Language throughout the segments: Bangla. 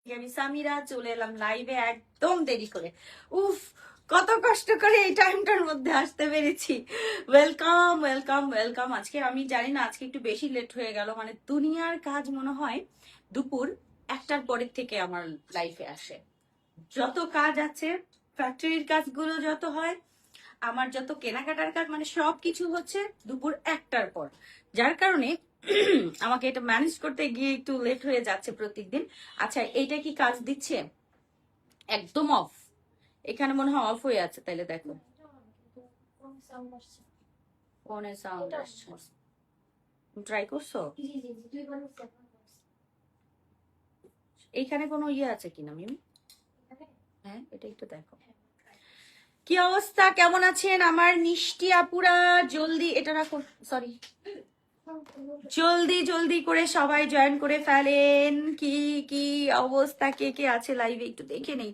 আমি সামিরা চলে এলাম লাইভে একদম দেরি করে। উফ, কত কষ্ট করে এই টাইমটার মধ্যে আসতে পেরেছি। Welcome welcome welcome. আজকে আমি জানি না, আজকে একটু বেশি লেট হয়ে গেল। মানে দুনিয়ার কাজ মনে হয় দুপুর 1টার পরের থেকে আমার লাইফে আসে। যত কাজ আছে, ফ্যাক্টরির কাজগুলো যত হয়, আমার যত কেনাকাটার কাজ, মানে সবকিছু হচ্ছে দুপুর 1টার পর। যার কারণে আমাকে এটা ম্যানেজ করতে গিয়ে একটু লেট হয়ে যাচ্ছে প্রত্যেকদিন। আচ্ছা, এইটা কি কাজ দিচ্ছে? একদম অফ। এখানে মনে হয় অফ হয়ে আছে, তাইলে দেখো ফোনে সাউন্ড আসছে। ট্রাই করছো? এইখানে কোনো ইয়ে আছে কিনা মিম? হ্যাঁ, এটা একটু দেখো। কি অবস্থা, কেমন আছেন আমার মিষ্টি আপুরা? জলদি এটা রাখো, সরি। জলদি জলদি করে সবাই জয়েন করে ফেলেন। কি কি অবস্থা, কে কে আছে লাইভে একটু দেখে নেই।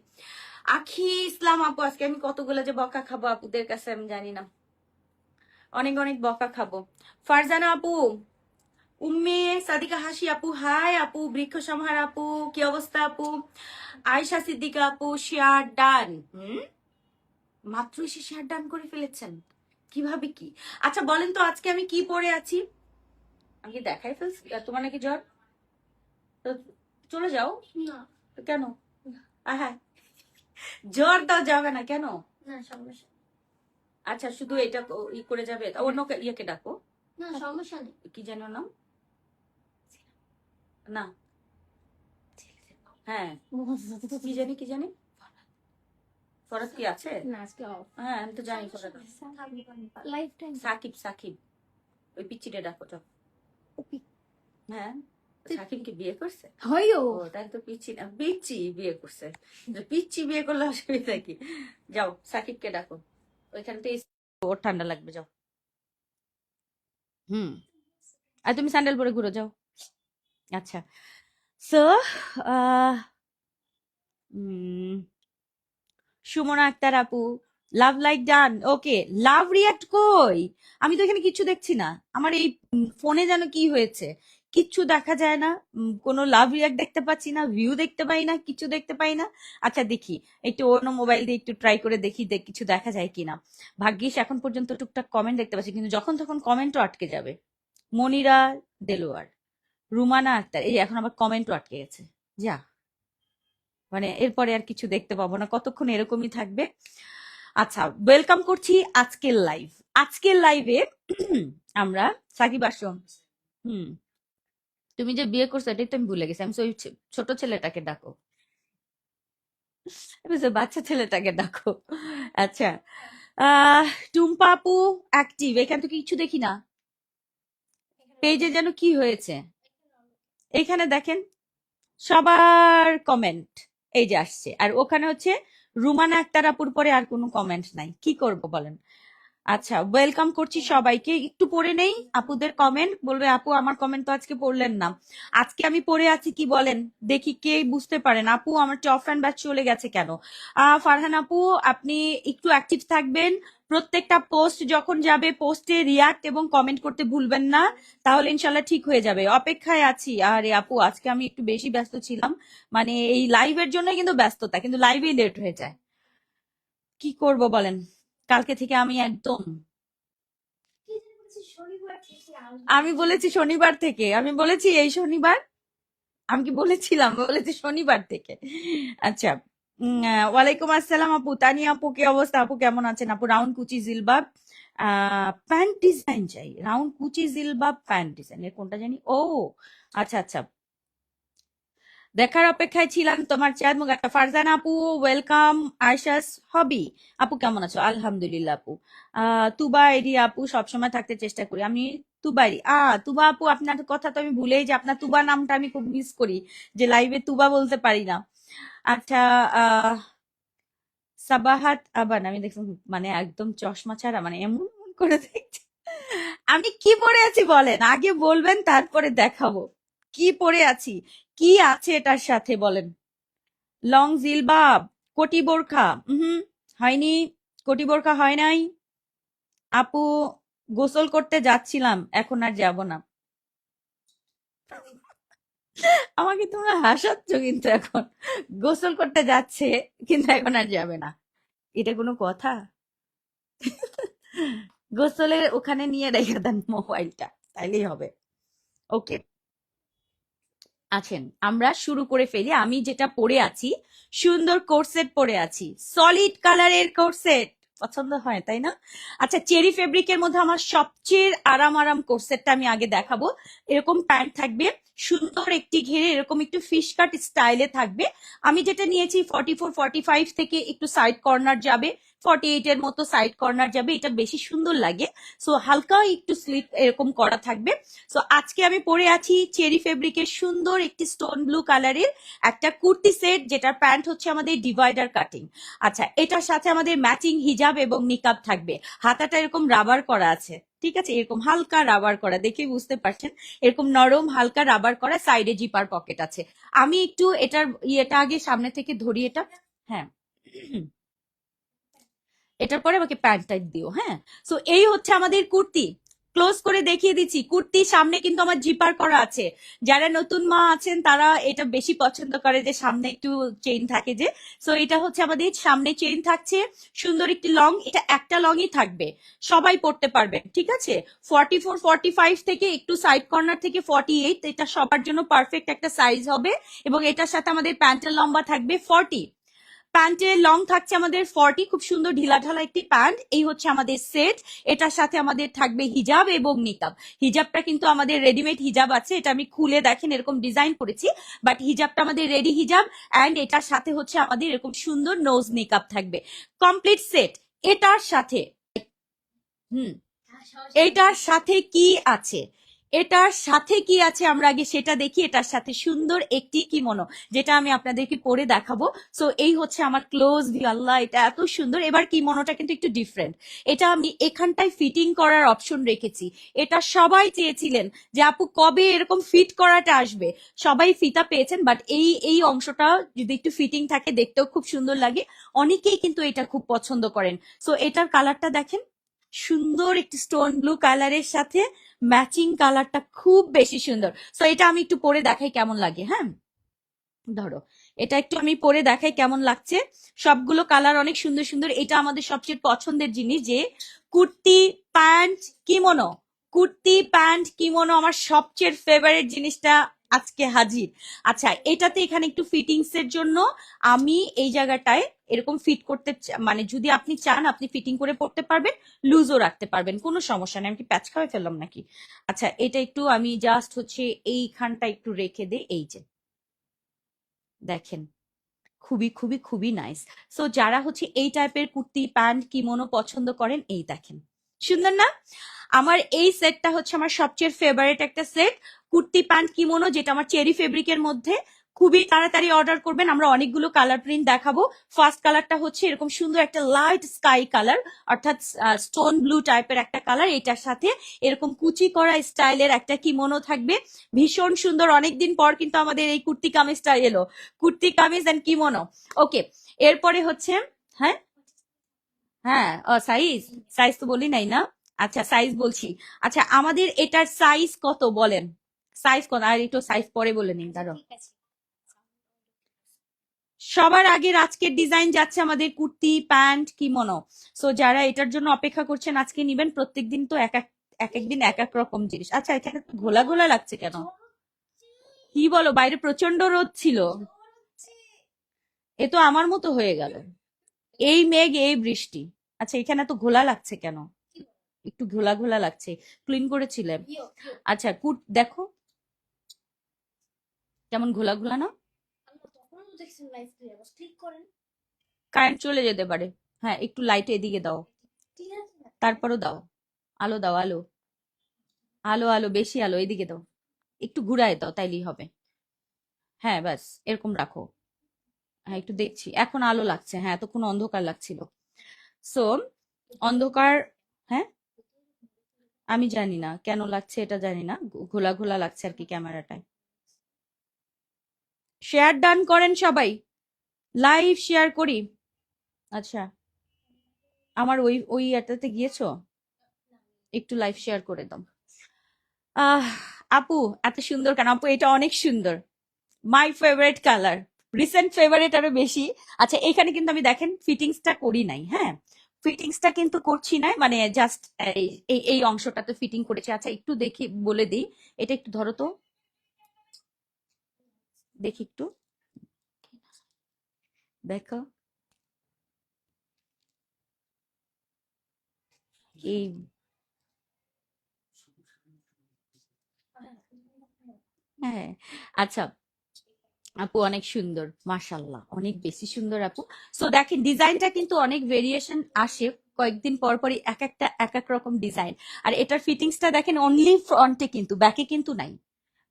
আখি ইসলাম আপু, আজকে আমি কতগুলো যে বকা খাবো আপুদের কাছে আমি জানি না, অনেক অনেক বকা খাবো। ফারজানা আপু, উম্মে সাদিকা হাসি আপু, হাই আপু। বৃক্ষ সংহার আপু, কি অবস্থা আপু? আয়শা সিদ্দিকা আপু, শেয়ার ডান। মাত্র এসে শেয়ার ডান করে ফেলেছেন, কিভাবে কি? আচ্ছা বলেন তো, আজকে আমি কি পরে আছি? আমি কি দেখাই ফেলছি? তোমার নাকি জ্বর? তো চলে যাও না। কেন? হ্যাঁ, জ্বর দাও যাবে না কেন? না সমস্যা। আচ্ছা, শুধু এটা ই করে যাবে? অন্য ইয়েকে ডাকো। না সমস্যা নেই। কি যেন নাম? না, হ্যাঁ কি জানি কি জানি। ফরাদ কি আছে? না আজকে অফ। হ্যাঁ আমি তো জানি ফরাদ। লাইফ টাইম সাকিব, সাকিব ওই পিচ্চিটা ডাকো তো। হ্যাঁ, সাকিবকে বিয়ে করছে? হয়ও, তাই তো পিচ্ছি না, পিচ্ছি বিয়ে করছে। পিচ্ছি বিয়ে করলে অসুবিধা কি? যাও সাকিবকে ডাকো, ওইখানে তো ওর ঠান্ডা লাগবে, যাও। আর তুমি স্যান্ডেল পরে ঘুরে যাও। আচ্ছা, সো সুমনা আক্তার আপু, লাভ লাইক ডান। ওকে, লাভ রিয়াক্ট কই? আমি তো এখানে কিচ্ছু দেখছি না। আমার এই ফোনে যেন কি হয়েছে, কিচ্ছু দেখা যায় না। কোনো লাভ রিয়াক্ট দেখতে পাচ্ছি না, ভিউ দেখতে পাই না, কিছু দেখতে পাই না। আচ্ছা দেখি, একটু অন্য মোবাইল দিয়ে একটু ট্রাই করে দেখি, কিছু দেখা যায় কিনা। ভাগ্যিস এখন পর্যন্ত টুকটাক কমেন্ট দেখতে পাচ্ছি, কিন্তু যখন তখন কমেন্টও আটকে যাবে। মনিরা দেলোয়ার, রুমানা আক্তার, এই এখন আবার কমেন্টও আটকে গেছে। যা, মানে এরপরে আর কিছু দেখতে পাবো না, কতক্ষণ এরকমই থাকবে। আচ্ছা, ওয়েলকাম করছি আজকের লাইভ। আজকের লাইভে আমরা সাকিব আসম। হুম, তুমি যে বিয়ে করছো এটাই তো আমি ভুলে গেছি। আমি ওই ছোট ছেলেটাকে ডাকো, বাচ্চা ছেলেটাকে ডাকো। আচ্ছা, টুম্পা আপু অ্যাক্টিভ, এখান থেকে কিছু দেখি না। পেজে যেন কি হয়েছে, এখানে দেখেন সবার কমেন্ট এই যে আসছে, আর ওখানে হচ্ছে রুমানা আক্তার আপুর পরে আর কোনো কমেন্ট নাই। কি করব বলেন? আচ্ছা, ওয়েলকাম করছি সবাইকে। একটু পড়ে নেই আপুদের কমেন্ট। বলবে আপু আমার কমেন্ট তো আজকে পড়লেন না। আজকে আমি পড়ে আছি কি বলেন, দেখি কে বুঝতে পারেন। আপু আমার টপ ফ্যান ব্যাচ চলে গেছে কেন? ফারহান আপু, আপনি একটু অ্যাক্টিভ থাকবেন। প্রত্যেকটা পোস্ট যখন যাবে, পোস্টে রিয়াক্ট এবং কমেন্ট করতে ভুলবেন না, তাহলে ইনশাল্লাহ ঠিক হয়ে যাবে। অপেক্ষায় আছি। আরে আপু আজকে আমি একটু বেশি ব্যস্ত ছিলাম, মানে এই লাইভের জন্য কিন্তু ব্যস্ততা, কিন্তু লাইভেই লেট হয়ে যায়। কি করব বলেন, কালকে থেকে আমি একদম, আমি বলেছি শনিবার থেকে, আমি বলেছি এই শনিবার, আমি কি বলেছিলাম? বলেছি শনিবার থেকে। আচ্ছা, ওয়ালাইকুম আসসালাম আপু। তানিয়া আপু, কি অবস্থা আপু, কেমন আছেন আপু? রাউন্ড কুচি জিলবাব প্যান্ট ডিজাইন চাই। রাউন্ড কুচি জিলবাব প্যান্ট ডিজাইন, এর কোনটা জানি। ও আচ্ছা আচ্ছা, দেখার অপেক্ষায় ছিলাম তোমার চাঁদ মুগাটা। ফারজানা আপু ওয়েলকাম। আয়শাস হবি আপু, কেমন আছো? আলহামদুলিল্লাহ আপু। তুবা এরি আপু, সবসময় থাকতে চেষ্টা করি আমি। তুবাইরি তুবা আপু, আপনার কথা তো আমি ভুলেই যে আপনার তুবা নামটা আমি খুব মিস করি, যে লাইভে তুবা বলতে পারি না। আচ্ছা, সাবাহাত আবান, আমি দেখছি মানে একদম চশমা ছাড়া, মানে এমন এমন করে দেখছি। আমি কি পরে আছি বলেন, আগে বলবেন তারপরে দেখাবো কি পরে আছি, কি আছে এটার সাথে বলেন। লং জিলবাব, কোটি বোরখা, হয়নি, কোটি বোরখা হয় নাই আপু। গোসল করতে যাচ্ছিলাম, এখন আর যাব না। আমাকে তোমরা হাসাচ্ছ কিন্তু এখন। গোসল করতে যাচ্ছে কিন্তু এখন আর যাবে না, এটা কোনো কথা? গোসলের ওখানে নিয়ে রেখে দেন মোবাইলটা, তাইলেই হবে। ওকে, আছেন, আমরা শুরু করে ফেলি। আমি যেটা পরে আছি, সুন্দর কোর্সেট পরে আছি, সলিড কালারের কোর্সেট। পছন্দ হয় তাই না? আচ্ছা, চেরি ফেব্রিকের মধ্যে আমার সবচেয়ে আরাম আরাম কোর্সেটটা আমি আগে দেখাবো। এরকম প্যান্ট থাকবে, সুন্দর একটি ঘেরে এরকম একটু ফিশ কাট স্টাইলে থাকবে। আমি যেটা নিয়েছি 44-45 থেকে একটু সাইড কর্নার যাবে, 48 এর মতো সাইড কর্নার যাবে, এটা বেশি সুন্দর লাগে। সো হালকা একটু স্লিপ এরকম করা থাকবে। সো আজকে আমি পরে আছি চেরি ফেব্রিকের সুন্দর একটি স্টোন ব্লু কালারের একটা কুর্তি সেট, যেটার প্যান্ট হচ্ছে আমাদের ডিভাইডার কাটিং। আচ্ছা, এটার সাথে আমাদের ম্যাচিং হিজাব এবং নিকাব থাকবে। হাতাটা এরকম রাবার করা আছে, ঠিক আছে, এরকম হালকা রাবার করা, দেখে বুঝতে পারছেন, এরকম নরম হালকা রাবার করা, সাইডে জিপার পকেট আছে। আমি একটু এটার ইয়েটা আগে সামনে থেকে ধরি এটা। হ্যাঁ, এটার পরে আমাকে প্যান্ট টাইট দিও। হ্যাঁ, সো এই হচ্ছে আমাদের কুর্তি। ক্লোজ করে দেখিয়ে দিচ্ছি, কুর্তি সামনে কিন্তু আমার জিপার করা আছে। যারা নতুন মা আছেন তারা এটা বেশি পছন্দ করে, যে সামনে একটু চেইন থাকে যে। সো এটা হচ্ছে আমাদের সামনে চেইন থাকছে, সুন্দর একটি লং, এটা একটা লংই থাকবে, সবাই পড়তে পারবেন, ঠিক আছে। 44-45 থেকে একটু সাইড কর্নার থেকে 48, এটা সবার জন্য পারফেক্ট একটা সাইজ হবে। এবং এটার সাথে আমাদের প্যান্টের লম্বা থাকবে 40, প্যান্টের লং থাকছে আমাদের 40, খুব সুন্দর ঢিলাঢালা একটি প্যান্ট। এই হচ্ছে আমাদের সেট। এটার সাথে আমাদের থাকবে হিজাব এবং নিকাব। হিজাবটা কিন্তু আমাদের রেডিমেড হিজাব আছে, এটা আমি খুলে দেখেন এরকম ডিজাইন করেছি, বাট হিজাবটা আমাদের রেডি হিজাব। অ্যান্ড এটার সাথে হচ্ছে আমাদের এরকম সুন্দর নোজ নিকাব থাকবে, কমপ্লিট সেট। এটার সাথে হুম এটার সাথে কি আছে, এটার সাথে কি আছে আমরা আগে সেটা দেখি। এটার সাথে সুন্দর একটি কিমোনো, যেটা আমি আপনাদেরকে পরে দেখাবো। সো এই হচ্ছে আমার ক্লোজ ভিউ। আল্লাহ, এটা এত সুন্দর। এবার কিমোনোটা কিন্তু একটু ডিফারেন্ট, এটা আমি এখানটায় ফিটিং করার অপশন রেখেছি। এটা সবাই চেয়েছিলেন যে আপু কবে এরকম ফিট করাটা আসবে, সবাই ফিতা পেয়েছেন, বাট এই এই অংশটা যদি একটু ফিটিং থাকে দেখতেও খুব সুন্দর লাগে। অনেকেই কিন্তু এটা খুব পছন্দ করেন। সো এটার কালারটা দেখেন, সুন্দর একটি স্টোন ব্লু কালারের সাথে ম্যাচিং কালারটা খুব বেশি সুন্দর। সো এটা আমি একটু পরে দেখাই কেমন লাগে। হ্যাঁ, ধরো, এটা একটু আমি পরে দেখাই কেমন লাগছে। সবগুলো কালার অনেক সুন্দর সুন্দর। এটা আমাদের সবচেয়ে পছন্দের জিনিস, যে kurti pant kimono, kurti pant kimono আমার সবচেয়ে ফেভারিট জিনিসটা আজকে হাজির। আচ্ছা, এটাতে এখানে একটু ফিটিংস এর জন্য আমি এই জায়গাটায় এরকম ফিট করতে মানে যদি আপনি চান আপনি ফিটিং করে পড়তে পারবেন, লুজও রাখতে পারবেন, কোনো সমস্যা নেই। আমি কি প্যাচ খাওয়াই ফেললাম নাকি? আচ্ছা, এটা একটু আমি জাস্ট হচ্ছে এইখানটা একটু রেখে দিই, এই যে দেখেন, খুবই খুবই খুবই নাইস। সো যারা হচ্ছে এই টাইপের কুর্তি প্যান্ট কিমোনো পছন্দ করেন, এই দেখেন, সুন্দর না? আমার এই সেটটা হচ্ছে আমার সবচেয়ে ফেভারিট একটা সেট, কুর্তি প্যান্ট কিমোনো, যেটা আমার চেরি ফেব্রিকের মধ্যে। খুবই তাড়াতাড়ি অর্ডার করবেন, আমরা অনেকগুলো কালার প্রিন্ট দেখাবো। ফার্স্ট কালারটা হচ্ছে এরকম সুন্দর একটা লাইট স্কাই কালার, অর্থাৎ স্টোন ব্লু টাইপের একটা কালার। এটার সাথে এরকম কুচি করা স্টাইলের একটা কিমোনো থাকবে, ভীষণ সুন্দর। অনেকদিন পর কিন্তু আমাদের এই কুর্তি কামিজটা এলো, কুর্তি কামিজ এন্ড কিমোনো। ওকে, এরপরে হচ্ছে, হ্যাঁ হ্যাঁ, সাইজ, সাইজ তো বলি নাই না। আচ্ছা, সাইজ বলছি। আচ্ছা, আমাদের এটার সাইজ কত বলেন, সাইজ কত? আর একটু সাইজ পরে বলে নিন, দাঁড়ো। সবার আগের আজকের ডিজাইন যাচ্ছে আমাদের কুর্তি প্যান্ট কিমোনো। সো যারা এটার জন্য অপেক্ষা করছেন আজকে নিবেন, প্রত্যেকদিন তো এক এক এক একদিন এক এক রকম জিনিস। আচ্ছা, এখানে তো ঘোলা ঘোলা লাগছে কেন? কি বলো, বাইরে প্রচন্ড রোদ ছিল। এ তো আমার মতো হয়ে গেল, এই মেঘ এই বৃষ্টি। আচ্ছা, এখানে তো ঘোলা লাগছে কেন? একটু ঘোলা ঘোলা লাগছে, ক্লিন করেছিলাম। আচ্ছা, দেখো কেমন ঘোলা ঘোলা না? কারেন্ট চলে যেতে পারে। হ্যাঁ, একটু লাইট এদিকে দাও, তারপরও দাও, আলো দাও, আলো, আলো আলো, বেশি আলো এদিকে দাও, একটু ঘুরায় দাও, তাইলেই হবে। হ্যাঁ, ব্যাস এরকম রাখো। হ্যাঁ, একটু দেখছি, এখন আলো লাগছে। হ্যাঁ, এতক্ষণ অন্ধকার লাগছিল। সো অন্ধকার, হ্যাঁ, আমি জানি না কেন লাগছে, এটা জানি না, ঘোলা ঘোলা লাগছে আর কি ক্যামেরাটায়। শেয়ার ডান করেন সবাই, লাইভ শেয়ার করি। আচ্ছা, আমার ওই ওই এটাতে গিয়েছো, একটু লাইভ শেয়ার করে দাও। আহ আপু, এত সুন্দর কেন আপু? এটা অনেক সুন্দর। My favourite colour, recent favourite আরো বেশি। আচ্ছা এখানে কিন্তু আমি দেখেন ফিটিংসটা করি নাই, হ্যাঁ ফিটিংসটা কিন্তু করছি না, মানে জাস্ট এই এই এই অংশটাতে ফিটিং করেছি। আচ্ছা একটু দেখি বলে দিই, এটা একটু ধরো তো, দেখি একটু, দেখো এই, হ্যাঁ আচ্ছা আপু অনেক সুন্দর, মাশাল্লাহ অনেক বেশি সুন্দর আপু। সো দেখেন ডিজাইনটা কিন্তু অনেক ভেরিয়েশন আসে, কয়েকদিন পর পরই এক একটা এক এক রকম ডিজাইন। আর এটার ফিটিংসটা দেখেন অনলি ফ্রন্টে, কিন্তু ব্যাকে কিন্তু নাই,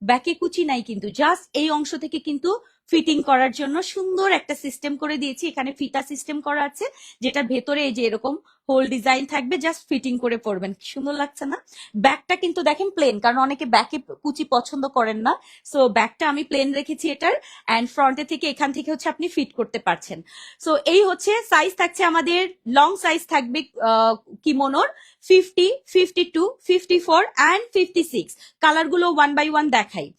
ব্যাকে কুচি নাই, কিন্তু জাস্ট এই অংশ থেকে কিন্তু ফিটিং করার জন্য সুন্দর একটা সিস্টেম করে দিয়েছি। এখানে ফিতা সিস্টেম করা আছে, যেটা ভেতরে এই যে এরকম হোল ডিজাইন থাকবে, জাস্ট ফিটিং করে পরবেন। কি সুন্দর লাগছে না? ব্যাকটা কিন্তু দেখেন প্লেন, কারণ অনেকে ব্যাকে কুচি পছন্দ করেন না। সো ব্যাকটা আমি প্লেন রেখেছি এটার, অ্যান্ড ফ্রন্টে থেকে এখান থেকে হচ্ছে আপনি ফিট করতে পারছেন। সো এই হচ্ছে সাইজ থাকছে আমাদের, লং সাইজ থাকবে কিমোনোর 50, 52, 54 অ্যান্ড 56। কালারগুলো ওয়ান বাই ওয়ান দেখাই।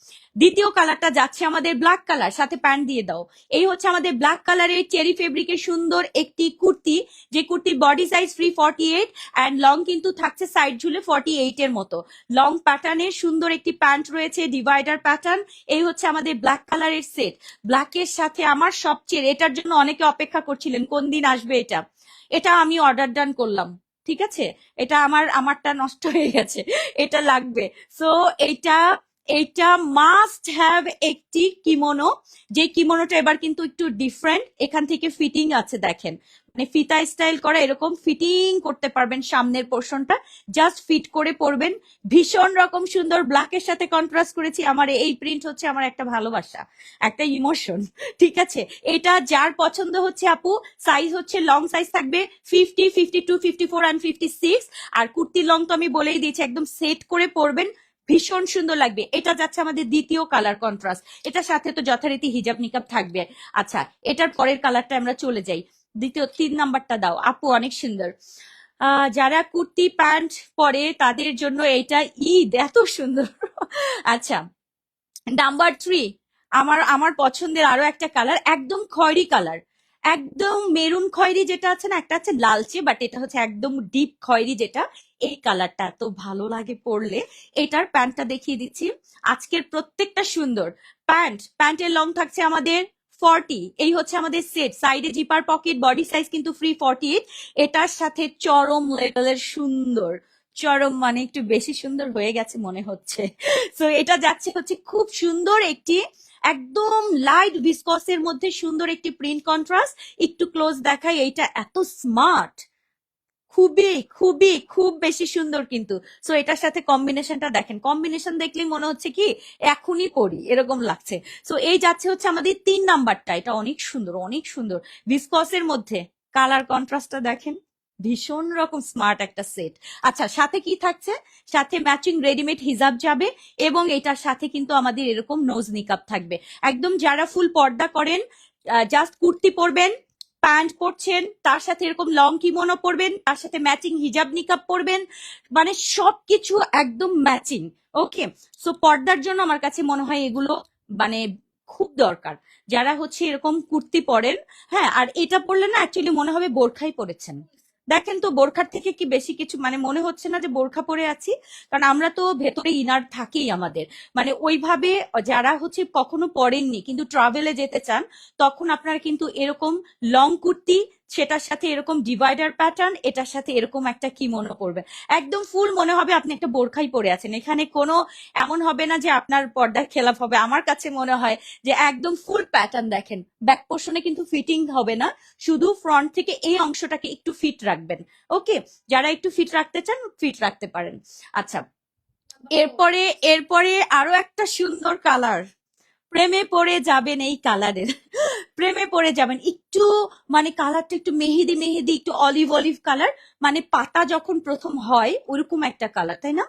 দ্বিতীয় কালারটা যাচ্ছে আমাদের ব্ল্যাক কালার, সাথে প্যান্ট দিয়ে দাও। এই হচ্ছে আমাদের ব্ল্যাক কালারের চেরি ফেব্রিকের সুন্দর একটি কুর্তি, যে কুর্তির body size free 48 and long কিন্তু থাকছে সাইড ঝুলে 48 এর মতো। লং প্যাটার্নের সুন্দর একটি প্যান্ট রয়েছে, ডিভাইডার প্যাটার্ন। এই হচ্ছে আমাদের ব্ল্যাক কালারের সেট। ব্ল্যাকের সাথে আমার সবচেয়ে, এটার জন্য অনেকে অপেক্ষা করছিলেন কোন দিন আসবে এটা, এটা আমি অর্ডার ডান করলাম, ঠিক আছে। এটা আমারটা নষ্ট হয়ে গেছে, এটা লাগবে। সো এইটা, এইটা মাস্ট হ্যাভ একটি কিমোনো। যে কিমোনোটা এবার কিন্তু একটু ডিফারেন্ট, এখান থেকে ফিটিং আছে দেখেন, মানে ফিতা স্টাইল করা, এরকম ফিটিং করতে পারবেন সামনের পোর্শনটা, জাস্ট ফিট করে পরবেন। ভীষণ রকম সুন্দর, ব্ল্যাকের সাথে কন্ট্রাস্ট করেছি। আমার এই প্রিন্ট হচ্ছে আমার একটা ভালোবাসা, একটা ইমোশন, ঠিক আছে। এটা যার পছন্দ হচ্ছে আপু, সাইজ হচ্ছে লং সাইজ থাকবে 50, 52, 54 অ্যান্ড 56। আর কুর্তি লং তো আমি বলেই দিয়েছি, একদম সেট করে পরবেন, ভীষণ সুন্দর লাগবে। এটা যাচ্ছে আমাদের দ্বিতীয় কালার কন্ট্রাস্ট, এটার সাথে তো যথারীতি হিজাব নিকাব থাকবে। আচ্ছা এটার পরের কালারটা আমরা চলে যাই, দ্বিতীয় 3 নাম্বারটা দাও আপু, অনেক সুন্দর। যারা কুর্তি প্যান্ট পরে তাদের জন্য এটা ঈদ, এত সুন্দর। আচ্ছা নাম্বার 3, আমার আমার পছন্দের আরো একটা কালার, একদম খয়েরি কালার, একদম মেরুন খয়েরি যেটা আছে না, একটা আছে লালচে, বাট এটা হচ্ছে একদম ডিপ খয়েরি যেটা, এই কালারটা এত ভালো লাগে পরলে। এটার প্যান্টটা দেখিয়ে দিচ্ছি, আজকের প্রত্যেকটা সুন্দর। প্যান্টের লং থাকছে আমাদের 40, এই হচ্ছে আমাদের সেট, সাইডে জিপার পকেট, বডি সাইজ কিন্তু ফ্রি 48। এটার সাথে চরম লেভেলের সুন্দর, চরম মানে একটু বেশি সুন্দর হয়ে গেছে মনে হচ্ছে। সো এটা যাচ্ছে হচ্ছে খুব সুন্দর একটি, একদম লাইট ভিসকসের মধ্যে সুন্দর একটি প্রিন্ট কন্ট্রাস্ট। একটু ক্লোজ দেখাই, এইটা এত স্মার্ট, খুবই খুবই খুব বেশি সুন্দর কিন্তু। সো এটার সাথে কম্বিনেশনটা দেখেন, কম্বিনেশন দেখলেই মনে হচ্ছে কি এখনই পরি এরকম লাগছে। সো এই যাচ্ছে হচ্ছে আমাদের 3 নাম্বারটা, এটা অনেক সুন্দর, অনেক সুন্দর ভিসকসের মধ্যে, কালার কন্ট্রাস্টটা দেখেন, ভীষণ রকম স্মার্ট একটা সেট। আচ্ছা সাথে কি থাকছে, সাথে ম্যাচিং রেডিমেড হিজাব যাবে, এবং এটার সাথে কিন্তু আমাদের এরকম নোজ নিকাব থাকবে। একদম যারা ফুল পর্দা করেন, জাস্ট কুর্তি পরবেন, প্যান্ট পরছেন, তার সাথে এরকম লং কিমোনো পরবেন, তার সাথে ম্যাচিং হিজাব নিকাব পরবেন, মানে সবকিছু একদম ম্যাচিং। ওকে, সো পর্দার জন্য আমার কাছে মনে হয় এগুলো মানে খুব দরকার, যারা হচ্ছে এরকম কুর্তি পরেন। হ্যাঁ আর এটা পরলে না অ্যাকচুয়ালি মনে হবে বোরখাই পরেছেন। দেখেন তো বোরখার থেকে কি বেশি কিছু, মানে মনে হচ্ছে না যে বোরখা পরে আছি, কারণ আমরা তো ভেতরে ইনার থাকেই আমাদের, মানে ওইভাবে যারা হচ্ছে কখনো পরেননি কিন্তু ট্রাভেলে যেতে চান, তখন আপনারা কিন্তু এরকম লং কুর্তি, সেটার সাথে এরকম ডিভাইডার প্যাটার্ন, এটার সাথে এরকম একটা কিমোনো পরবেন, একদম ফুল মনে হবে আপনি একটা বোরখাই পরে আছেন। এখানে কোনো এমন হবে না যে আপনার পর্দার খেলাফ হবে। আমার কাছে মনে হয় যে একদম ফুল প্যাটার্ন দেখেন, ব্যাক পোর্শনে কিন্তু ফিটিং হবে না, শুধু ফ্রন্ট থেকে এই অংশটাকে একটু ফিট রাখবেন। ওকে, যারা একটু ফিট রাখতে চান ফিট রাখতে পারেন। আচ্ছা এরপরে, এরপরে আরো একটা সুন্দর কালার, প্রেমে পড়ে যাবেন এই কালারের, প্রেমে পড়ে যাবেন। একটু মানে কালারটা একটু মেহেদি মেহেদি, একটু অলিভ অলিভ কালার, মানে পাতা যখন প্রথম হয় ওরকম একটা কালার, তাই না?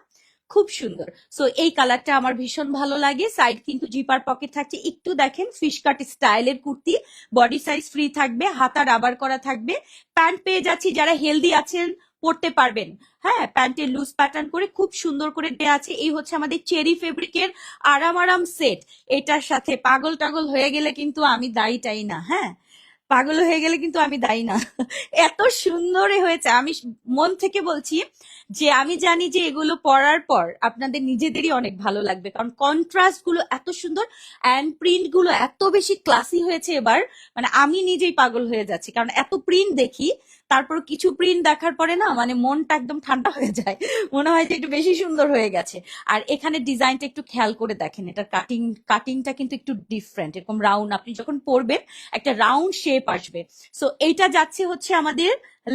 খুব সুন্দর। সো এই কালারটা আমার ভীষণ ভালো লাগে। সাইড কিন্তু জিপার পকেট থাকছে, একটু দেখেন ফিশ কাট স্টাইলের কুর্তি, বডি সাইজ ফ্রি থাকবে, হাতা রাবার করা থাকবে। প্যান্ট পেয়ে যাচ্ছি, যারা হেলদি আছেন পরতে পারবেন। হ্যাঁ, প্যান্টের লুজ প্যাটার্ন করে খুব সুন্দর করে দেয়া আছে। এই হচ্ছে আমাদের চেরি ফেব্রিকের আরাম আরাম সেট। এটার সাথে পাগল টাগল হয়ে গেলে কিন্তু আমি দায়ীটাই না। হ্যাঁ, পাগল হয়ে গেলে কিন্তু আমি দায়ী না। এত সুন্দর হয়েছে, আমি মন থেকে বলছি যে আমি জানি যে এগুলো পরার পর আপনাদের নিজেদেরই অনেক ভালো লাগবে, কারণ কন্ট্রাস্ট গুলো এত সুন্দর অ্যান্ড প্রিন্ট গুলো এত বেশি ক্লাসি হয়েছে এবার, মানে আমি নিজেই পাগল হয়ে যাচ্ছি, কারণ এত প্রিন্ট দেখি, তারপর কিছু প্রিন্ট দেখার পরে না মানে মনটা একদম ঠান্ডা হয়ে যায়, মনে হয় যে একটু বেশি সুন্দর হয়ে গেছে। আর এখানে ডিজাইনটা একটু খেয়াল করে দেখেন, এটার কাটিংটা কিন্তু একটু ডিফারেন্ট, এরকম রাউন্ড, আপনি যখন পরবেন একটা রাউন্ড শেপ আসবে। সো এইটা যাচ্ছে হচ্ছে আমাদের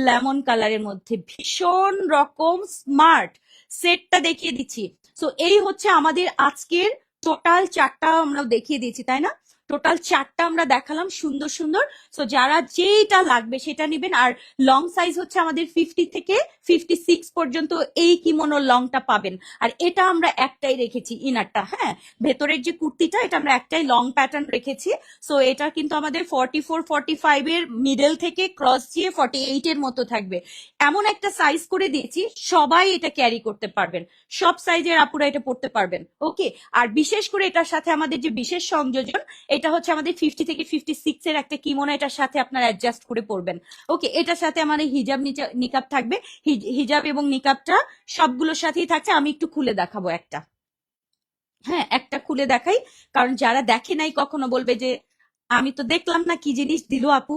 লেমন কালারের মধ্যে, ভীষণ রকম স্মার্ট। সেটটা দেখিয়ে দিচ্ছি। সো এই হচ্ছে আমাদের আজকের টোটাল 4টা আমরা দেখিয়ে দিয়েছি, তাই না? টোটাল 4টা আমরা দেখালাম সুন্দর সুন্দর। সো যারা যেটা লাগবে সেটা নেবেন। আর লং সাইজ হচ্ছে আমাদের 50 থেকে 56 পর্যন্ত এই কিমোনো লংটা পাবেন। আর এটা আমরা একটাই রেখেছি ইনারটা। হ্যাঁ, ভেতরের যে কুর্তিটা এটা আমরা একটাই লং প্যাটার্ন রেখেছি। সো এটা কিন্তু আমাদের 44 45 এর মিডল থেকে ক্রস দিয়ে 48 এর মতো থাকবে, এমন একটা সাইজ করে দিয়েছি, সবাই এটা ক্যারি করতে পারবেন, সব সাইজের আপুরা এটা পড়তে পারবেন। ওকে, আর বিশেষ করে এটার সাথে আমাদের যে বিশেষ সংযোজন, এটা হচ্ছে আমাদের 50 থেকে 56 এর একটা কিমোনো, এটার সাথে আপনারা অ্যাডজাস্ট করে পড়বেন। ওকে, এটার সাথে আমাদের হিজাব নিকাব থাকবে, হিজাব এবং নিকাবটা সবগুলোর সাথেই থাকছে। আমি একটু খুলে দেখাবো একটা। হ্যাঁ, একটা খুলে দেখাই, কারণ যারা দেখে নাই কখনো বলবে যে আমি তো দেখলাম না, কি জিনিস দিল আপু।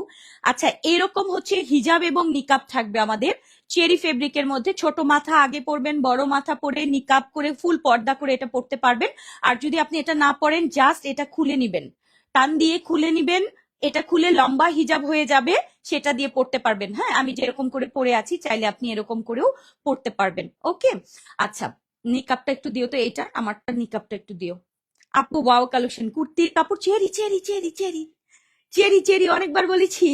আচ্ছা, এরকম হচ্ছে হিজাব এবং নিকাব থাকবে আমাদের চেরি ফেব্রিকের মধ্যে। ছোট মাথা আগে পরবেন, বড় মাথা পরে নিকাব করে ফুল পর্দা করে এটা পরতে পারবেন। আর যদি আপনি এটা না পরেন, জাস্ট এটা খুলে নিবেন, টান দিয়ে খুলে নিবেন, এটা খুলে লম্বা হিজাব হয়ে যাবে, সেটা দিয়ে পড়তে পারবেন। হ্যাঁ, আমি যেরকম করে পরে আছি, চাইলে আপনি এরকম করেও পড়তে পারবেন। ওকে, আচ্ছা, নিকাবটা একটু দিও তো, এইটা আমারটা নিকাবটা একটু দিও। আপু ওয়াও কালেকশন, কুর্তির কাপড় cherry cherry cherry cherry cherry cherry, অনেকবার বলেছি।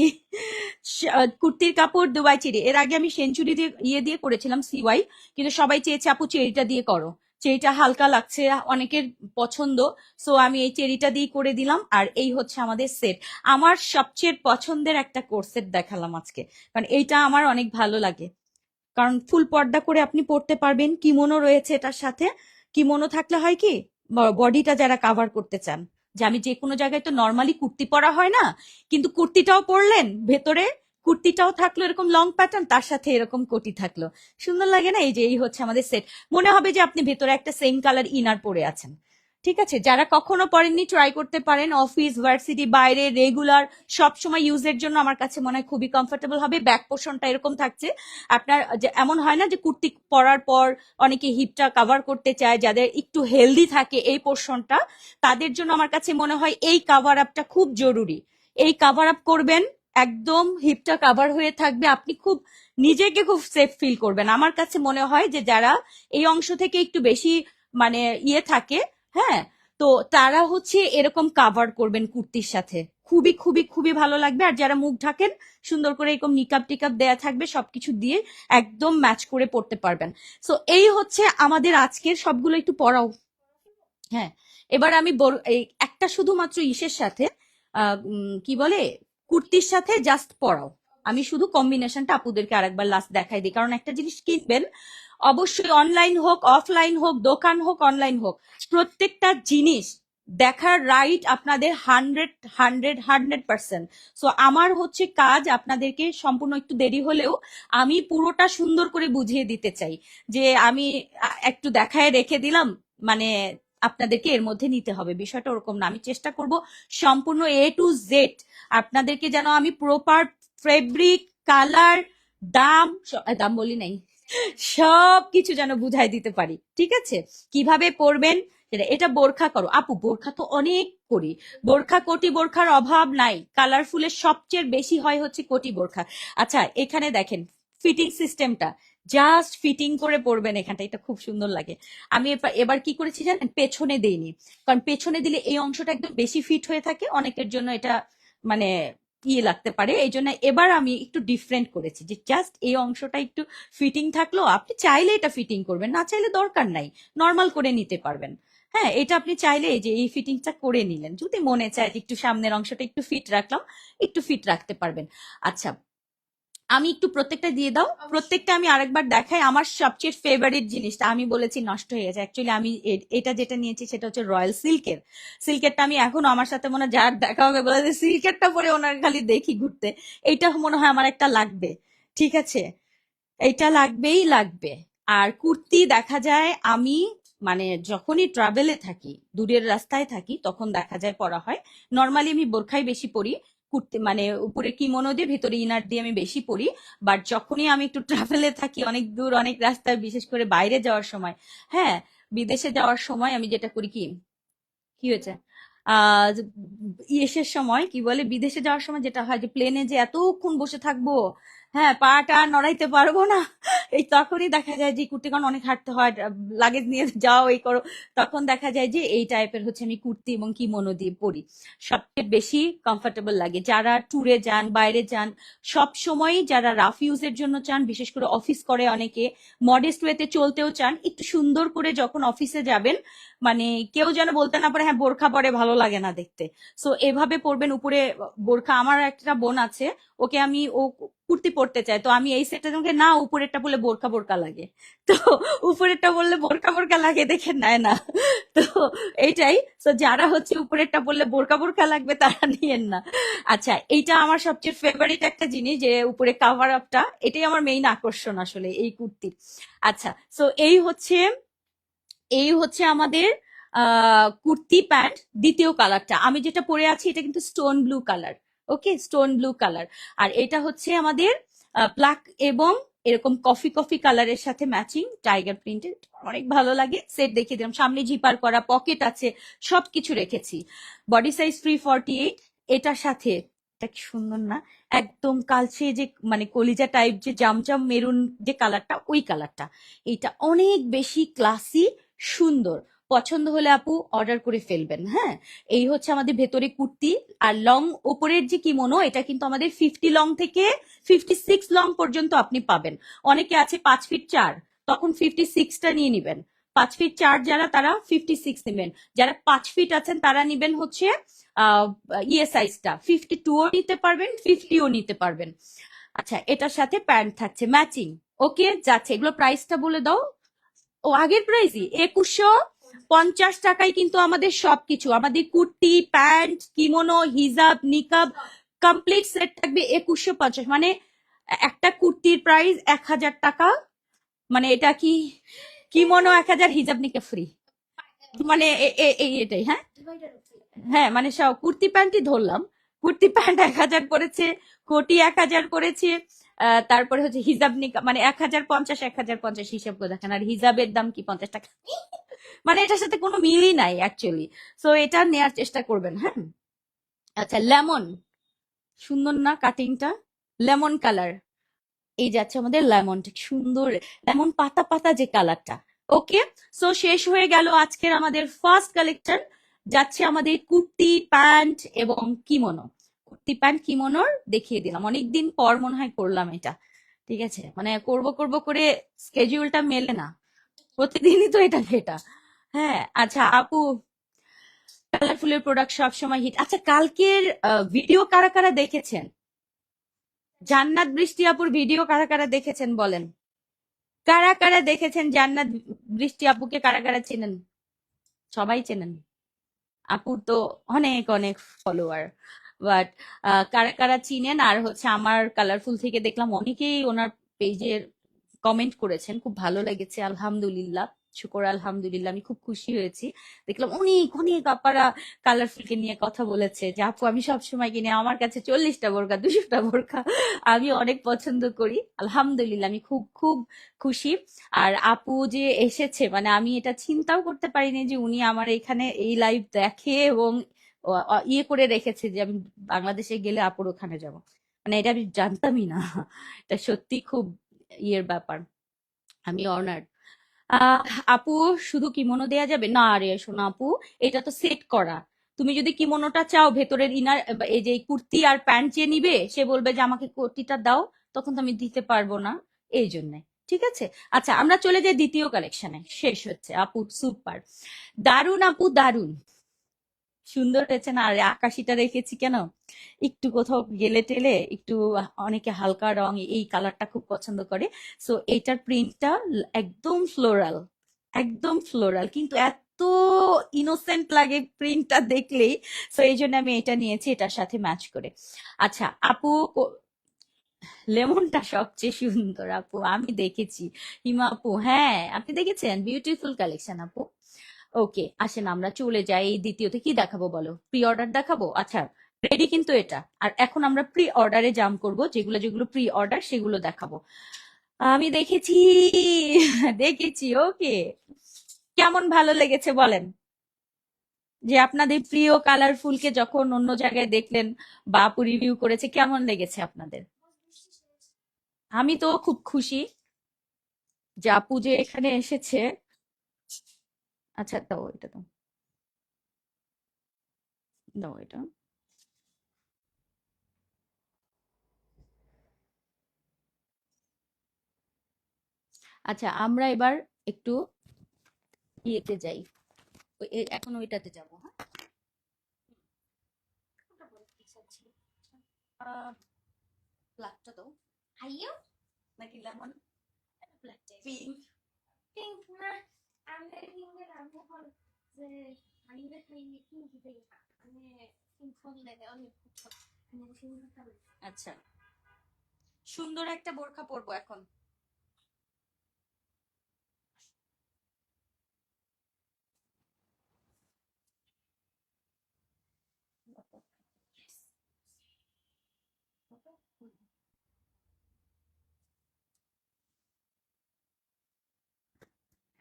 কুর্তির কাপড় দুবাই চেরি। এর আগে আমি সেঞ্চুরি দিয়ে দিয়ে করেছিলাম সিওয়াই, কিন্তু সবাই চেয়েছে আপু চেরিটা দিয়ে করো, চেরিটা হালকা লাগছে, অনেকের পছন্দ। সো আমি এই চেরিটা দিয়ে করে দিলাম। আর এই হচ্ছে আমাদের সেট। আমার সবচেয়ে পছন্দের একটা কোর্সেট দেখালাম আজকে, কারণ এইটা আমার অনেক ভালো লাগে, কারণ ফুল পর্দা করে আপনি পড়তে পারবেন। কিমোনো রয়েছে এটার সাথে। কিমোনো থাকলে হয় কি, বডিটা যারা কাভার করতে চান, যে আমি যে কোনো জায়গায় তো নর্মালি কুর্তি পরা হয় না, কিন্তু কুর্তিটাও পরলেন ভেতরে, কুর্তিটাও থাকলো এরকম লং প্যাটার্ন, তার সাথে এরকম কোটি থাকলো, সুন্দর লাগে না? এই যে এই হচ্ছে আমাদের সেট। মনে হবে যে আপনি ভেতরে একটা সেম কালার ইনার পরে আছেন। ঠিক আছে, যারা কখনো পরেননি ট্রাই করতে পারেন, অফিস ভার্সিটি বাইরে রেগুলার সব সময় ইউজের জন্য আমার কাছে মনে হয় খুবই কমফোর্টেবল হবে। ব্যাক পোর্শনটা এরকম থাকছে আপনার, যে এমন হয় না যে কুর্তি পরার পর অনেকে হিপটা কভার করতে চায়, যাদের একটু হেলদি থাকে এই পোর্শনটা, তাদের জন্য আমার কাছে মনে হয় এই কভার আপটা খুব জরুরি। এই কভার আপ করবেন, একদম হিপটা কভার হয়ে থাকবে, আপনি খুব নিজেকে খুব সেফ ফিল করবেন। আমার কাছে মনে হয় যে যারা এই অংশ থেকে একটু বেশি মানে ইয়ে থাকে, হ্যাঁ, তো তারা হচ্ছে এরকম কাভার করবেন কুর্তির সাথে, খুবই খুবই খুবই ভালো লাগবে। আর যারা মুখ ঢাকেন, সুন্দর করে এরকম নিকাব টিকাব দেয়া থাকবে, সবকিছু দিয়ে একদম ম্যাচ করে পড়তে পারবেন। সো এই হচ্ছে আমাদের আজকের সবগুলো, একটু পড়াও। হ্যাঁ, এবার আমি এই একটা শুধুমাত্র ইসের সাথে কি বলে, কুর্তির সাথে জাস্ট পরাও। আমি শুধু কম্বিনেশনটা আপুদেরকে আরেকবার লাস্ট দেখাই দিই, কারণ একটা জিনিস কিনবেন, অবশ্যই অনলাইন হোক অফলাইন হোক, দোকান হোক অনলাইন হোক, প্রত্যেকটা জিনিস দেখার রাইট আপনাদের 100 সো আমার হচ্ছে কাজ আপনাদেরকে সম্পূর্ণ, একটু দেরি হলেও আমি পুরোটা সুন্দর করে বুঝিয়ে দিতে চাই, যে আমি একটু দেখায় রেখে দিলাম, মানে আপনাদেরকে এর মধ্যে নিতে হবে, বিষয়টা ওরকম না। আমি চেষ্টা করব সম্পূর্ণ এ টু জেড আপনাদেরকে, যেন আমি প্রপার ফেব্রিক, কালার, দাম, দাম বলি নাই, সবকিছু যেন বুঝাই দিতে পারি। ঠিক আছে, কিভাবে পরবেন সেটা। এটা বোরখা করো আপু, বোরখা তো অনেক করি, বোরখা কোটি বোরখার অভাব নাই, কালারফুলের সবচেয়ে বেশি হয় হচ্ছে কোটি বোরখা। আচ্ছা, এখানে দেখেন ফিটিং সিস্টেমটা, জাস্ট ফিটিং করে পরবেন এখানটা, এটা খুব সুন্দর লাগে। আমি এবার কি করেছি জানেন, পেছনে দেইনি, কারণ পেছনে দিলে এই অংশটা একদম বেশি ফিট হয়ে থাকে, অনেকের জন্য এটা মানে ইয়ে লাগতে পারে, এই জন্য এবার আমি একটু ডিফারেন্ট করেছি, যে জাস্ট এই অংশটা একটু ফিটিং থাকলো, আপনি চাইলে এটা ফিটিং করবেন, না চাইলে দরকার নাই, নর্মাল করে নিতে পারবেন। হ্যাঁ, এটা আপনি চাইলে এই যে এই ফিটিংটা করে নিলেন, যদি মনে চায় যে একটু সামনের অংশটা একটু ফিট রাখলাম, একটু ফিট রাখতে পারবেন। আচ্ছা, আমি একটু প্রত্যেকটা দিয়ে দাও, প্রত্যেকটা আমি আরেকবার দেখাই। আমার সবচেয়ে ফেভারিট জিনিসটা আমি বলেছি নষ্ট হয়ে গেছে, অ্যাকচুয়ালি আমি এটা যেটা নিয়েছি সেটা হচ্ছে রয়্যাল সিল্কের। সিল্কেরটা আমি এখনো আমার সাথে মনে হয় যার দেখা হবে বলে যে সিল্কেরটা পরে ওনার খালি দেখি ঘুরতে, এইটা মনে হয় আমার একটা লাগবে। ঠিক আছে, এইটা লাগবেই লাগবে। আর কুর্তি দেখা যায় আমি মানে যখনই ট্রাভেলে থাকি, দূরের রাস্তায় থাকি, তখন দেখা যায় পরা হয়। নর্মালি আমি বোরখাই বেশি পরি, কুর্তি মানে উপরে কিমোনো দিয়ে ভিতরে ইনার দিয়ে আমি বেশি পরি। বাট যখনই আমি একটু ট্রাভেলে থাকি, অনেক দূর অনেক রাস্তায়, বিশেষ করে বাইরে যাওয়ার সময়, হ্যাঁ, বিদেশে যাওয়ার সময় আমি যেটা করি কি, কি হয়েছে, ইয়েসের সময় কি বলে, বিদেশে যাওয়ার সময় যেটা হয় যে প্লেনে যে এতক্ষণ বসে থাকবো, হ্যাঁ, পাটা আর নড়াইতে পারবো না, এই তখনই দেখা যায় যে কুর্তি, কারণ অনেক হাঁটতে হয়, লাগেজ নিয়ে যাও এই করো, তখন দেখা যায় যে এই টাইপের হচ্ছে আমি কুর্তি এবং কিমোনো দিয়ে পরি, সবচেয়ে বেশি কমফোর্টেবল লাগে। যারা ট্যুরে যান, বাইরে যান, সব সময়ই যারা রাফ ইউজের জন্য চান, বিশেষ করে অফিস করে অনেকে, মডেস্ট ওয়েতে চলতেও চান, একটু সুন্দর করে যখন অফিসে যাবেন, মানে কেউ যেন বলতে না পারে হ্যাঁ বোরখা পরে ভালো লাগে না দেখতে। সো এভাবে পরবেন উপরে বোরখা। আমার একটা বোন আছে, ওকে আমি, ও কুর্তি পরতে চায়, তো আমি এই সেটটা তোমাকে না, উপরেরটা বলে বোরখা বোরখা লাগে, তো উপরেরটা বললে বোরখা বোরখা লাগে দেখে নেয় না। তো এইটাই, তো যারা হচ্ছে উপরেরটা বললে বোরখা বোরখা লাগবে তারা নিয়েন না। আচ্ছা, এইটা আমার সবচেয়ে ফেভারিট একটা জিনিস, যে উপরে কাভার আপটা, এটাই আমার মেইন আকর্ষণ আসলে এই কুর্তির। আচ্ছা, সো এই হচ্ছে আমাদের কুর্তি প্যান্ট দ্বিতীয় কালারটা। আমি যেটা পরে আছি এটা কিন্তু স্টোন ব্লু কালার। ওকে, স্টোন ব্লু কালার। আর এটা হচ্ছে আমাদের ব্ল্যাক এবং এরকম কফি কফি কালারের সাথে ম্যাচিং টাইগার প্রিন্টেড, অনেক ভালো লাগে। সেট দেখিয়ে দিলাম, সামনে জিপার করা, পকেট আছে, সবকিছু রেখেছি। Body size 348। এটার সাথে, এটা কি সুন্দর না, একদম কালচে যে মানে কলিজা টাইপ যে জামজাম মেরুন যে কালারটা, ওই কালারটা, এটা অনেক বেশি ক্লাসি, সুন্দর। পছন্দ হলে আপু অর্ডার করে ফেলবেন। হ্যাঁ, এই হচ্ছে আমাদের ভেতরে কুর্তি। আর লং ওপরের যে কিমোনো, এটা কিন্তু আমাদের 50 লং থেকে 56 লং পর্যন্ত আপনি পাবেন। অনেকে আছে 5 ফিট 4, তখন 56টা নিয়ে নিবেন। 5 ফিট 4 যারা, তারা 56 নেবেন। যারা 5 ফিট আছেন তারা নিবেন হচ্ছে আহ ইয়ে সাইজটা, 52ও নিতে পারবেন, 50ও নিতে পারবেন। আচ্ছা, এটার সাথে প্যান্ট থাকছে ম্যাচিং। ওকে, যাচ্ছে। এগুলো প্রাইসটা বলে দাও। ও, আগের প্রাইসই 2150 টাকায় কিন্তু আমাদের সবকিছু, আমাদের কুর্তি, প্যান্ট, কিমোনো, হিজাব, নিকাব, কমপ্লিট সেট থাকবে 2150। মানে একটা কুর্তির প্রাইস 1000 টাকা। মানে এটা কি, কিমোনো 1000, হিজাব নিকাব ফ্রি, মানে এটাই। হ্যাঁ, হ্যাঁ, মানে সব কুর্তি প্যান্টই ধরলাম। কুর্তি প্যান্ট 1000 পড়েছে, কোটি 1000 পড়েছে, তারপরে হচ্ছে হিজাব নিকাব মানে 1050, 1050 হিসাব করে দেখেন। আর হিজাবের দাম কি 50 টাকা, মানে এটার সাথে কোনো মিলই নাই অ্যাকচুয়ালি। সো এটা নেয়ার চেষ্টা করবেন। হ্যাঁ, আচ্ছা, লেমন, সুন্দর না কাটিংটা, লেমন কালার। এই যাচ্ছে আমাদের লেমন, ঠিক সুন্দর লেমন পাতা পাতা যে কালারটা। ওকে, সো শেষ হয়ে গেল আজকের আমাদের ফার্স্ট কালেকশন। যাচ্ছে আমাদের কুর্তি প্যান্ট এবং কিমোনো। কুর্তি প্যান্ট কিমোনোর দেখিয়ে দিলাম, অনেকদিন পর মনে হয় করলাম এটা। ঠিক আছে, মানে করব করব করে স্কেডিউলটা মেলে না, প্রতিদিনই তো এটা সেটা। হ্যাঁ, আচ্ছা আপু, কালারফুলের প্রোডাক্ট সবসময় হিট। আচ্ছা, কালকের ভিডিও কারা কারা দেখেছেন? জান্নাত বৃষ্টি আপুর ভিডিও কারা কারা দেখেছেন বলেন? কারা কারা দেখেছেন জান্নাত বৃষ্টি আপুকে? কারা কারা চেনেন? সবাই চেনেন। আপুর তো অনেক অনেক ফলোয়ার। বাট কারা কারা চিনেন? আর হচ্ছে আমার কালারফুল থেকে দেখলাম অনেকেই ওনার পেজের কমেন্ট করেছেন, খুব ভালো লেগেছে, আলহামদুলিল্লাহ, শুকর আলহামদুলিল্লাহ, আমি খুব খুশি হয়েছি। দেখলাম অনেক অনেক আপারা কালারফুলকে নিয়ে কথা বলেছে, যে আপু আমি সবসময় কিনে, আমার কাছে 40টা বোরকা, 200টা বোরকা, আমি অনেক পছন্দ করি। আলহামদুলিল্লাহ, আমি খুব খুব খুশি। আর আপু যে এসেছে, মানে আমি এটা চিন্তাও করতে পারিনি যে উনি আমার এখানে এই লাইভ দেখে এবং ইয়ে করে রেখেছে যে আমি বাংলাদেশে গেলে আপুর ওখানে যাব। মানে এটা আমি জানতামই না। এটা সত্যি খুব ইয়ের ব্যাপার। আমি অনার্ড। আহ আপু, শুধু কিমোনো দেয়া যাবে না? রে শোনো আপু, এটা তো সেট করা। তুমি যদি কিমোনোটা চাও, ভেতরের ইনার, এই যে কুর্তি আর প্যান্ট যে নিবে, সে বলবে যে আমাকে কুর্তিটা দাও, তখন তো আমি দিতে পারবো না, এই জন্যে। ঠিক আছে, আচ্ছা আমরা চলে যাই দ্বিতীয় কালেকশনে। শেষ হচ্ছে আপু, সুপার দারুন আপু, দারুন। সুন্দর হয়েছে না? আর আকাশিটা রেখেছি কেন, একটু কোথাও গেলে টেলে একটু, অনেকে হালকা রং এই কালারটা খুব পছন্দ করে। সো এইটার প্রিন্টটা একদম ফ্লোরাল, একদম ফ্লোরাল, কিন্তু এত ইনোসেন্ট লাগে প্রিন্টটা দেখলেই। সো এই জন্য আমি এটা নিয়েছি এটার সাথে ম্যাচ করে। আচ্ছা আপু, লেমনটা সবচেয়ে সুন্দর আপু, আমি দেখেছি। হিমা আপু, হ্যাঁ আপনি দেখেছেন, বিউটিফুল কালেকশন আপু। ওকে, আসেন আমরা চলে যাই দ্বিতীয়তে। কি দেখাবো বলো? প্রি অর্ডার দেখাবো? আচ্ছা, রেডি কিন্তু এটা। আর এখন আমরা প্রি অর্ডারে জাম্প করব, যেগুলো যেগুলো প্রি অর্ডার সেগুলো দেখাবো। আমি দেখেছি, দেখেছি। ওকে, কেমন ভালো লেগেছে বলেন? যে আপনাদের প্রিয় কালারফুলকে যখন অন্য জায়গায় দেখলেন বা আপু রিভিউ করেছে, কেমন লেগেছে আপনাদের? আমি তো খুব খুশি যে আপু যে এখানে এসেছে। আচ্ছা, দাও এটা, দাও, দাও এটা। আচ্ছা, আমরা এবার একটু ইয়েতে যাই, এখন ওইটাতে যাবো। হ্যাঁ, কোনটা বলতে চাচ্ছি? আহ, ব্ল্যাকটা দাও। হাইয়া নাকি লেমন? পিঙ্ক। পিঙ্ক না, আমি পিঙ্কের আমি হল যে আমি দেখাই পিঙ্ক দেই না, আমি পিঙ্ক হলে অনেক আচ্ছা, সুন্দর একটা বোরখা পরবো এখন।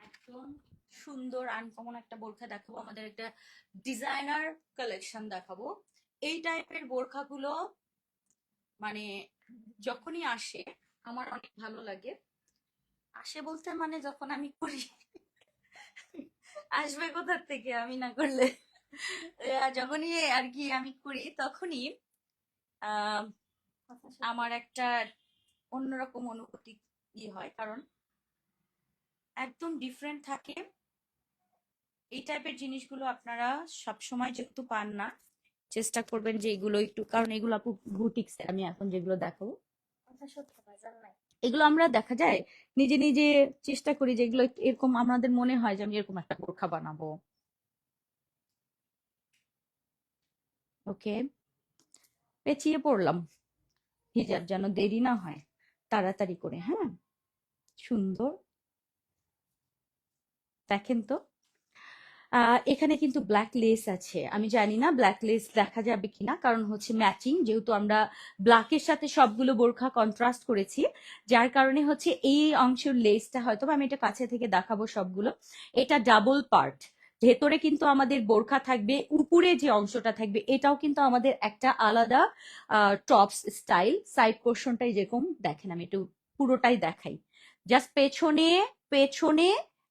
একদম সুন্দর আনকমন একটা বোরখা দেখাবো, আমাদের একটা ডিজাইনার কালেকশন দেখাবো। এই টাইপের বোরখাগুলো মানে যখনই আসে আমার অনেক ভালো লাগে। আসে বলতে মানে যখন আমি করি, আসবে কোথার থেকে আমি না করলে? যখনই আর কি আমি করি তখনই আহ আমার একটা অন্যরকম অনুভূতি হয়, কারণ একদম ডিফারেন্ট থাকে। এই টাইপের জিনিসগুলো আপনারা সব সময় যেহেতু পান না, চেষ্টা করবেন যে এগুলো একটু, কারণ এগুলো আপু বুটিক্স, আমি এখন যেগুলো দেখাবো এগুলো আমরা দেখা যায় নিজে নিজে চেষ্টা করি যে এগুলো এরকম আমাদের মনে হয় যে আমি এরকম একটা বোরখা বানাবো। ওকে, পেঁচিয়ে পড়লাম, হিজাব যেন দেরি না হয়, তাড়াতাড়ি করে। হ্যাঁ, সুন্দর, দেখেন তো। এখানে কিন্তু ব্ল্যাক লেস আছে, আমি জানি না ব্ল্যাক লেস দেখা যাবে কিনা, কারণ হচ্ছে ম্যাচিং, যেহেতু আমরা ব্ল্যাকের সাথে সবগুলো বোরখা কন্ট্রাস্ট করেছি, যার কারণে হচ্ছে এই অংশের লেসটা হয়তো বা, আমি এটা কাছে থেকে দেখাবো সবগুলো। এটা ডাবল পার্ট, ভেতরে কিন্তু আমাদের বোরখা থাকবে, উপরে যে অংশটা থাকবে এটাও কিন্তু আমাদের একটা আলাদা টপস স্টাইল। সাইড পোর্শনটাই যেরকম দেখেন, আমি একটু পুরোটাই দেখাই। জাস্ট পেছনে, পেছনে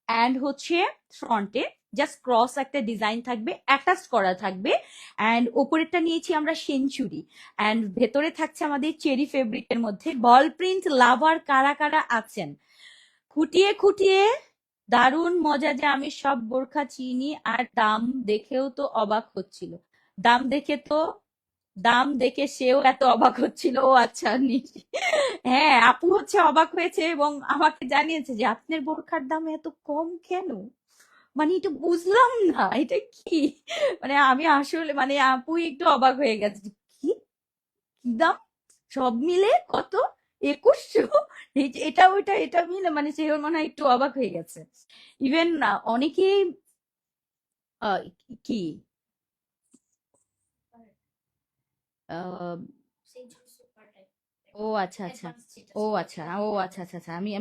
অ্যান্ড হচ্ছে ফ্রন্টে জাস্ট ক্রস একটা ডিজাইন থাকবে, অ্যাটাচ করা থাকবে। অ্যান্ড ওপরেরটা নিয়েছি আমরা সেঞ্চুরি, অ্যান্ড ভেতরে থাকছে আমাদের চেরি ফেব্রিকের মধ্যে। বল প্রিন্ট লাভার কারা কারা আছেন? খুঁটিয়ে খুঁটিয়ে দারুণ মজা, যে আমি সব বোরখা চিনি, আর দাম দেখেও তো অবাক হচ্ছিল। দাম দেখে তো, দাম দেখে সেও এত অবাক হচ্ছিল। ও আচ্ছা, হ্যাঁ আপু হচ্ছে অবাক হয়েছে এবং আমাকে জানিয়েছে যে আপনার বোরখার দাম এত কম কেন। মানে এটা বুঝলাম না, এটা কি? মানে আমি আসলে মানে আপুই একটু অবাক হয়ে গেছে যে, কি, কি দাম? সব মিলে কত? 2100? এটা ওইটা এটা মিলে মানে সে মনে হয় একটু অবাক হয়ে গেছে। ইভেন অনেকেই কি আহ, ও আচ্ছা আচ্ছা, ও আচ্ছা, ও আচ্ছা আচ্ছা আচ্ছা, আমি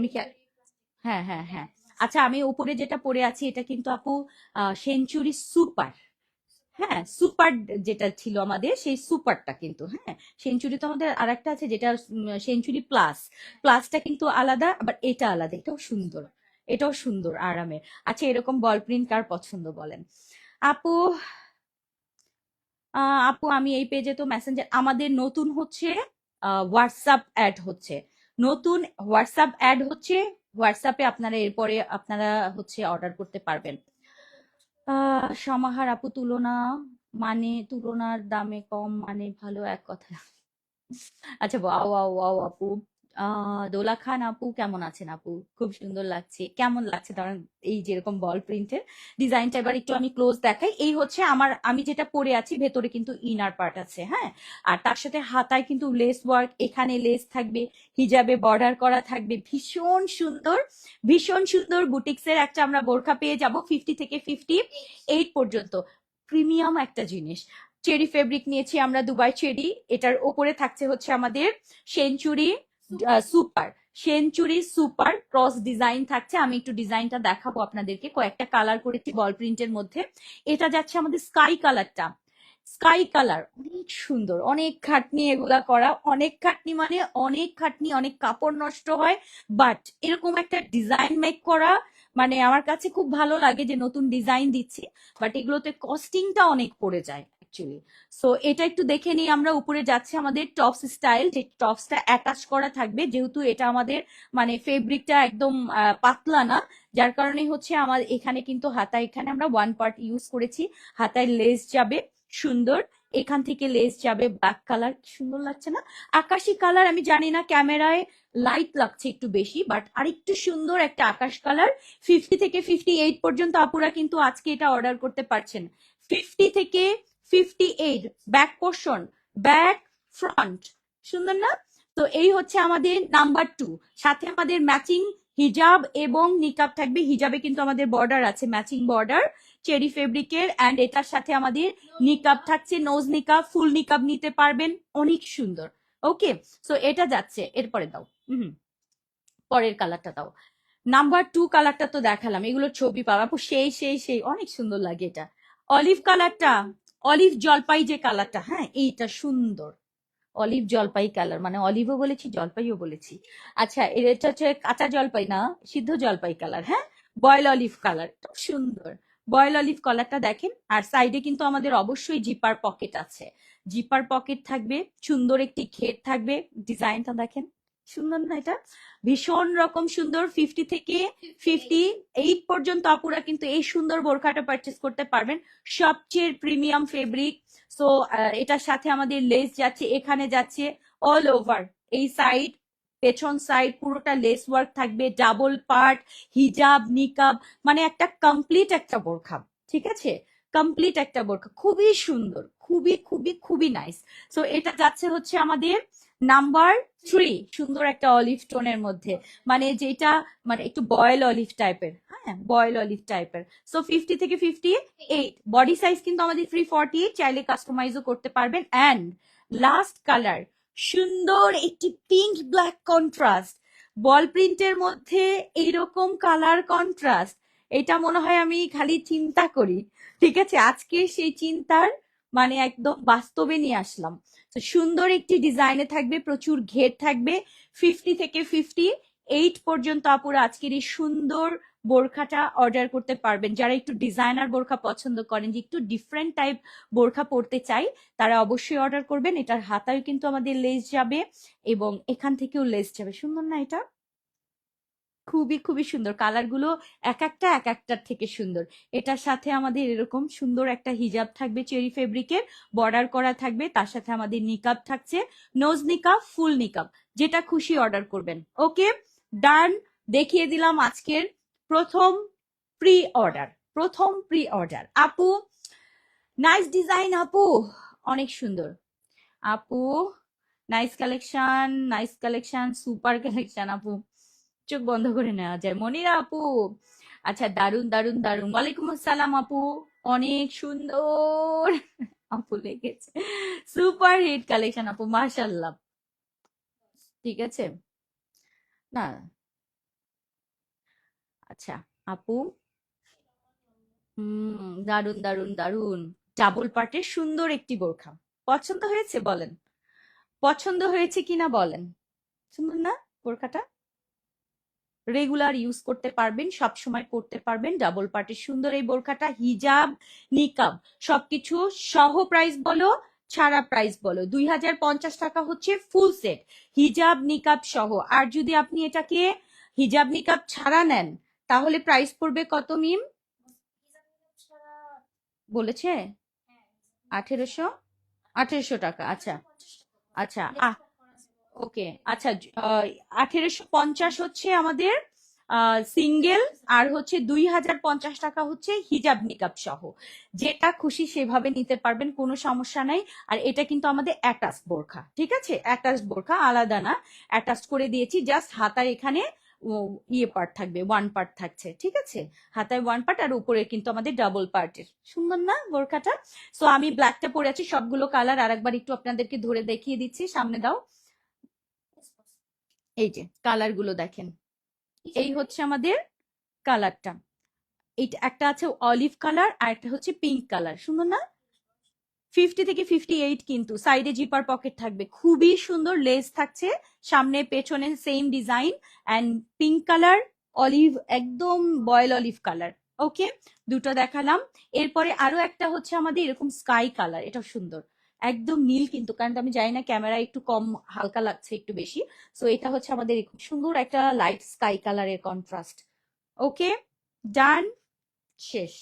হ্যাঁ হ্যাঁ হ্যাঁ। আচ্ছা, আমি উপরে যেটা পরে আছি এটা কিন্তু আপু সেঞ্চুরি সুপার। হ্যাঁ, সুপার যেটা ছিল আমাদের সেই সুপারটা কিন্তু, হ্যাঁ, সেঞ্চুরি তো আমাদের আরেকটা আছে যেটা সেঞ্চুরি প্লাস। প্লাসটা কিন্তু আলাদা, আবার এটা আলাদা, এটাও সুন্দর, এটাও সুন্দর আরামের। আচ্ছা, এরকম বল প্রিন্ট কার পছন্দ বলেন? আপু, আপু আমি এই পেজে তো মেসেঞ্জার আমাদের নতুন হচ্ছে, হোয়াটসঅ্যাপ অ্যাড হচ্ছে, নতুন হোয়াটসঅ্যাপ অ্যাড হচ্ছে। হোয়াটসঅ্যাপে আপনারা এরপরে আপনারা হচ্ছে অর্ডার করতে পারবেন। সমাহার আপু তুলনা, মানে তুলনার দামে কম মানে ভালো এক কথা। আচ্ছা, ওয়াও ওয়াও ওয়াও আপু। দোলা খান আপু কেমন আছেন আপু? খুব সুন্দর লাগছে। কেমন লাগছে ধরেন এই যেরকম বল প্রিন্টের ডিজাইনটা, এবার একটু আমি ক্লোজ দেখাই। এই হচ্ছে আমার, আমি যেটা পরে আছি ভেতরে কিন্তু ইনার পার্ট আছে, হ্যাঁ। আর তার সাথে হাতায় কিন্তু লেস ওয়ার্ক, এখানে লেস থাকবে, হিজাবে বর্ডার করা থাকবে, ভীষণ সুন্দর। ভীষণ সুন্দর বুটিক্সের একটা আমরা বোরখা পেয়ে যাব 50 থেকে 58 পর্যন্ত। প্রিমিয়াম একটা জিনিস। চেরি ফেব্রিক নিয়েছি আমরা, দুবাই চেরি। এটার ওপরে থাকছে হচ্ছে আমাদের century super, century super cross design থাকছে। আমি একটু ডিজাইনটা দেখাবো আপনাদেরকে, কয়েকটা কালার করেছি বল প্রিন্টের মধ্যে। এটা যাচ্ছে আমাদের স্কাই কালারটা, স্কাই কালার অনেক সুন্দর। অনেক খাটনি এগুলা করা, অনেক খাটনি মানে অনেক খাটনি, অনেক কাপড় নষ্ট হয়। বাট এরকম একটা ডিজাইন মেক করা মানে আমার কাছে খুব ভালো লাগে যে নতুন ডিজাইন দিচ্ছি। বাট এগুলোতে কস্টিংটা অনেক পড়ে যায় অ্যাকচুয়ালি। সো এটা একটু দেখে নিই আমরা। উপরে যাচ্ছে আমাদের টপস স্টাইল, যে টপসটা অ্যাটাচ করা থাকবে, যেহেতু এটা আমাদের মানে ফেব্রিকটা একদম পাতলা না, যার কারণে হচ্ছে আমার এখানে কিন্তু হাতা, এখানে আমরা ওয়ান পার্ট ইউজ করেছি। হাতায় লেস যাবে সুন্দর, এখান থেকে লেস যাবে ব্ল্যাক কালার, সুন্দর লাগছে না? আকাশি কালার, আমি জানি না ক্যামেরায় লাইট লাগছে একটু বেশি, বাট আরেকটু সুন্দর একটা আকাশ কালার। 50 থেকে 58 পর্যন্ত আপুরা কিন্তু আজকে এটা অর্ডার করতে পারছেন। 50 থেকে 58, ব্যাক পোর্শন, ব্যাক ফ্রন্ট, সুন্দর না? তো এই হচ্ছে আমাদের নাম্বার 2। সাথে আমাদের ম্যাচিং হিজাব এবং নিকাব থাকবে। হিজাবে কিন্তু আমাদের বর্ডার আছে, ম্যাচিং বর্ডার চেরি ফেব্রিকের। অ্যান্ড এটার সাথে আমাদের নিকাব থাকছে, নোজ নিকাব, ফুল নিকাব নিতে পারবেন, অনেক সুন্দর। ওকে, সো এটা যাচ্ছে। এরপরে দাও, পরের কালারটা দাও। নাম্বার 2 কালারটা তো দেখালাম, এগুলো ছবি পাবো আপু, সেই সেই সেই অনেক সুন্দর লাগে এটা। অলিভ কালারটা, অলিভ জলপাই যে কালারটা, হ্যাঁ এইটা সুন্দর। অলিভ জলপাই কালার, মানে অলিভও বলেছি জলপাইও বলেছি। আচ্ছা, এটা হচ্ছে কাঁচা জলপাই না, সিদ্ধ জলপাই কালার, হ্যাঁ। বয়েল অলিভ কালার, খুব সুন্দর। বয়েল অলিভ কালারটা দেখেন। আর সাইডে কিন্তু আমাদের অবশ্যই জিপার পকেট আছে, জিপার পকেট থাকবে, সুন্দর একটি ঘের থাকবে। ডিজাইনটা দেখেন, সুন্দর না এটা? ভীষণ রকম সুন্দর। 50 থেকে 58 পর্যন্ত আপুরা কিন্তু এই সুন্দর বোরখাটা পারচেস করতে পারবেন। সবচেয়ে প্রিমিয়াম ফেব্রিক। সো এটার সাথে আমাদের লেস যাচ্ছে, এখানে যাচ্ছে অল ওভার, এই সাইড, পেছন সাইড পুরোটা লেস ওয়ার্ক থাকবে, ডাবল পার্ট, হিজাব নিকাব, মানে একটা কমপ্লিট একটা বোরখা। ঠিক আছে, কমপ্লিট একটা বোরখা, খুবই সুন্দর, খুবই খুবই খুবই নাইস। সো এটা যাচ্ছে হচ্ছে আমাদের নাম্বার 3, সুন্দর একটা অলিভ টোনের মধ্যে, মানে যেটা মানে একটু বয়েল অলিভ টাইপের, হ্যাঁ বয়েল অলিভ টাইপের। সো 50 থেকে 58, বডি সাইজ কিন্তু আমাদের 348, চাইলে কাস্টমাইজও করতে পারবেন। অ্যান্ড লাস্ট কালার, সুন্দর একটি পিঙ্ক ব্ল্যাক কন্ট্রাস্ট, বল প্রিন্টের মধ্যে এইরকম কালার কন্ট্রাস্ট, এটা মনে হয় আমি খালি চিন্তা করি। ঠিক আছে, আজকে সেই চিন্তার মানে একদম বাস্তবে নিয়ে আসলাম। তো সুন্দর একটি ডিজাইনে থাকবে, প্রচুর ঘের থাকবে। 50 থেকে 58 পর্যন্ত আপুরা আজকের এই সুন্দর বোরখাটা অর্ডার করতে পারবেন। যারা একটু ডিজাইনার বোরখা পছন্দ করেন, যে একটু ডিফারেন্ট টাইপ বোরখা পরতে চাই, তারা অবশ্যই অর্ডার করবেন। এটার হাতায় কিন্তু আমাদের লেস যাবে এবং এখান থেকেও লেস যাবে। সুন্দর না এটা? খুবই খুবই সুন্দর। কালার গুলো এক একটা এক একটার থেকে সুন্দর। এটার সাথে আমাদের এরকম সুন্দর একটা হিজাব থাকবে চেরি ফেব্রিকের, বর্ডার করা থাকবে। তার সাথে আমাদের নিকাব থাকছে, নোজ নিকাব, ফুল নিকাব, যেটা খুশি অর্ডার করবেন। ওকে, ডান। দেখিয়ে দিলাম আজকের প্রথম প্রি অর্ডার, প্রথম প্রি অর্ডার। আপু নাইস ডিজাইন আপু, অনেক সুন্দর আপু, nice collection, nice collection, super collection আপু, চোখ বন্ধ করে নেওয়া যায়। মনিরা আপু, আচ্ছা দারুন দারুন দারুন। ওয়ালাইকুম আসসালাম আপু, অনেক সুন্দর আপু লেগেছে, সুপার হিট কালেকশন আপু, মাশাল্লাহ। ঠিক আছে, না আচ্ছা আপু, দারুন দারুন দারুন। ডাবল পার্টের সুন্দর একটি বোরখা, পছন্দ হয়েছে বলেন, পছন্দ হয়েছে কিনা বলেন। সুন্দর না বোরখাটা? রেগুলার ইউজ করতে পারবেন, সব সময় পরতে পারবেন। ডাবল পার্টের সুন্দর এই বোরখাটা, হিজাব নিকাব সবকিছু সহ প্রাইস বলো, ছাড়া প্রাইস বলো, 2050 টাকা হচ্ছে ফুল সেট, হিজাব নিকাব সহ। আর যদি আপনি এটাকে হিজাব নিকাব ছাড়া নেন, তাহলে প্রাইস পড়বে কত মিম? বলেছে 1800 1800 টাকা। আচ্ছা আচ্ছা ওকে আচ্ছা 1850 হচ্ছে আমাদের সিঙ্গেল, আর হচ্ছে 2050 টাকা হচ্ছে হিজাব নিকাব সহ। যেটা খুশি সেভাবে নিতে পারবেন, কোনো সমস্যা নাই। আর এটা কিন্তু আমাদের অ্যাটাচ বোরখা, ঠিক আছে? অ্যাটাচ বোরখা, আলাদা না, অ্যাটাচ করে দিয়েছি। জাস্ট হাতার এখানে ইয়ে পার্ট থাকবে, ওয়ান পার্ট থাকছে, ঠিক আছে? হাতায় ওয়ান পার্ট, আর উপরে কিন্তু আমাদের ডাবল পার্টের। সুন্দর না বোরখাটা? সো আমি ব্ল্যাকটা পরে আছি, সবগুলো কালার আরেকবার একটু আপনাদেরকে ধরে দেখিয়ে দিচ্ছি। সামনে দাও, এই যে কালার গুলো দেখেন। এই হচ্ছে আমাদের কালারটা। এইটা একটা আছে অলিভ কালার, আর একটা হচ্ছে পিঙ্ক কালার। সুন্দর না? 50 থেকে 58, কিন্তু সাইডে জিপার পকেট থাকবে, খুবই সুন্দর। লেস থাকছে সামনে পেছনে same design, and pink colour, olive, একদম বয়েল অলিভ কালার। ওকে, দুটো দেখালাম। এরপরে আরো একটা হচ্ছে আমাদের এরকম স্কাই কালার, এটা সুন্দর, একদম নীল কিন্তু, কারণ আমি জানি না ক্যামেরা একটু কম হালকা লাগছে একটু বেশি। সো এটা হচ্ছে আমাদের খুব সুন্দর একটা লাইট স্কাই কালারের কন্ট্রাস্ট। ওকে, ডান, শেষ।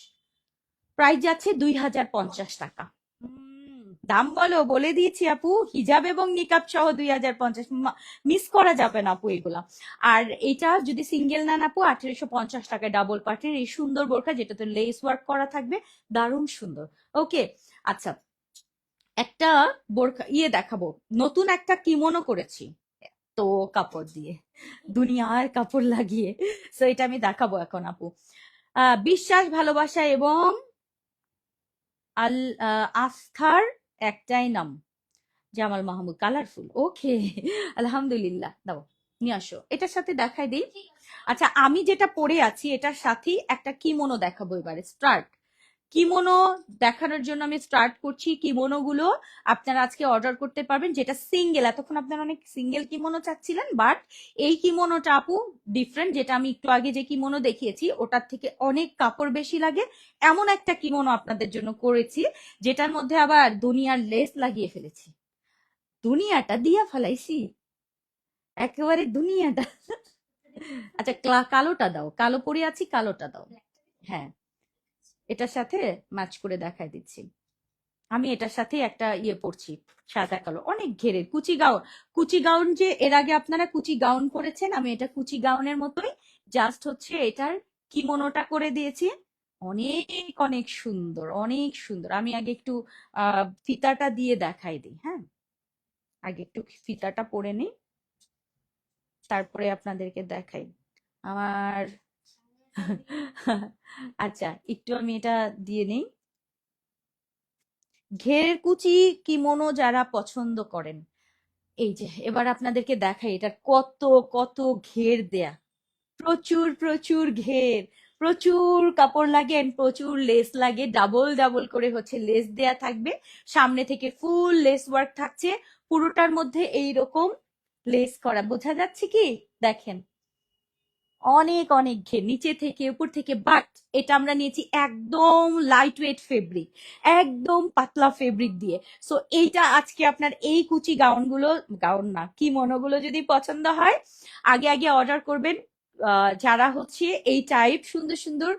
প্রাইস যাচ্ছে 2050 টাকা। দাম বলো, বলে দিয়েছি আপু, হিজাব এবং নিকাব সহ 2050, মিস করা যাবে না আপু এগুলা। আর এটা যদি সিঙ্গেল নেন আপু 1850 টাকায় ডাবল পার্টের এই সুন্দর বোরখা, যেটাতে লেস ওয়ার্ক করা থাকবে, দারুণ সুন্দর। ওকে, আচ্ছা, একটা বোরখা দেখাবো, নতুন একটা কিমোনো করেছি তো কাপড় দিয়ে, দুনিয়ার কাপড় লাগিয়ে। সো এটা আমি দেখাবো এখন আপু। বিশ্বাস, ভালোবাসা এবং আস্থার একটাই নাম, জামাল মাহমুদ। কালারফুল, ওকে। আলহামদুলিল্লাহ, দাও নিয়ে আসো, এটার সাথে দেখাই দিই। আচ্ছা, আমি যেটা পরে আছি এটার সাথেই একটা কিমোনো দেখাবো এবারে। স্টার্ট কিমোনো দেখানোর জন্য আমি স্টার্ট করছি। কিমোনো গুলো আপনারা আজকে অর্ডার করতে পারবেন, যেটা সিঙ্গেল। এতক্ষণ আপনারা অনেক সিঙ্গেল কিমোনো চাচ্ছিলেন, বাট এই কিমোনোটা আপু ডিফারেন্ট। যেটা আমি একটু আগে যে কিমোনো দেখিয়েছি ওটার থেকে অনেক কাপড় বেশি লাগে, এমন একটা কিমোনো আপনাদের জন্য করেছি, যেটার মধ্যে আবার দুনিয়ার লেস লাগিয়ে ফেলেছি। দুনিয়াটা দিয়া ফেলাইছি, একেবারে দুনিয়াটা। আচ্ছা, কালোটা দাও, কালো পরে আছি, কালোটা দাও। হ্যাঁ, এটার সাথে ম্যাচ করে দেখাই দিচ্ছি। আমি এটার সাথে একটা পরছি, সাদা কালো, অনেক ঘেরের কুচি গাউন। কুচি গাউন যে এর আগে আপনারা কুচি গাউন পরেছেন, আমি এটা কুচি গাউনের মতোই, জাস্ট হচ্ছে এটার কিমোনোটা করে দিয়েছি। অনেক অনেক সুন্দর, অনেক সুন্দর। আমি আগে একটু ফিতাটা দিয়ে দেখাই দিই। হ্যাঁ, আগে একটু ফিতাটা পরে নিই, তারপরে আপনাদেরকে দেখাই আমার। আচ্ছা, একটু আমি এটা দিয়ে নেই। ঘেরের কুচি কিমোনো যারা পছন্দ করেন, এই যে এবার আপনাদেরকে দেখাই এটা কত কত ঘের দেয়া। প্রচুর প্রচুর ঘের, প্রচুর কাপড় লাগে, and প্রচুর লেস লাগে, ডাবল ডাবল করে হচ্ছে লেস দেয়া থাকবে। সামনে থেকে ফুল লেস ওয়ার্ক থাকছে, পুরোটার মধ্যে এইরকম লেস করা, বোঝা যাচ্ছে কি? দেখেন, অনেক অনেক ঘের নিচে থেকে উপর থেকে। বাট এটা আমরা নিয়েছি একদম লাইট ওয়েট ফেব্রিক, একদম পাতলা ফেব্রিক দিয়ে। সো এইটা আজকে আপনার এই কুচি গাউনগুলো, গাউন না কিমোনোগুলো যদি পছন্দ হয়, আগে আগে অর্ডার করবেন। যারা হচ্ছে এই টাইপ সুন্দর সুন্দর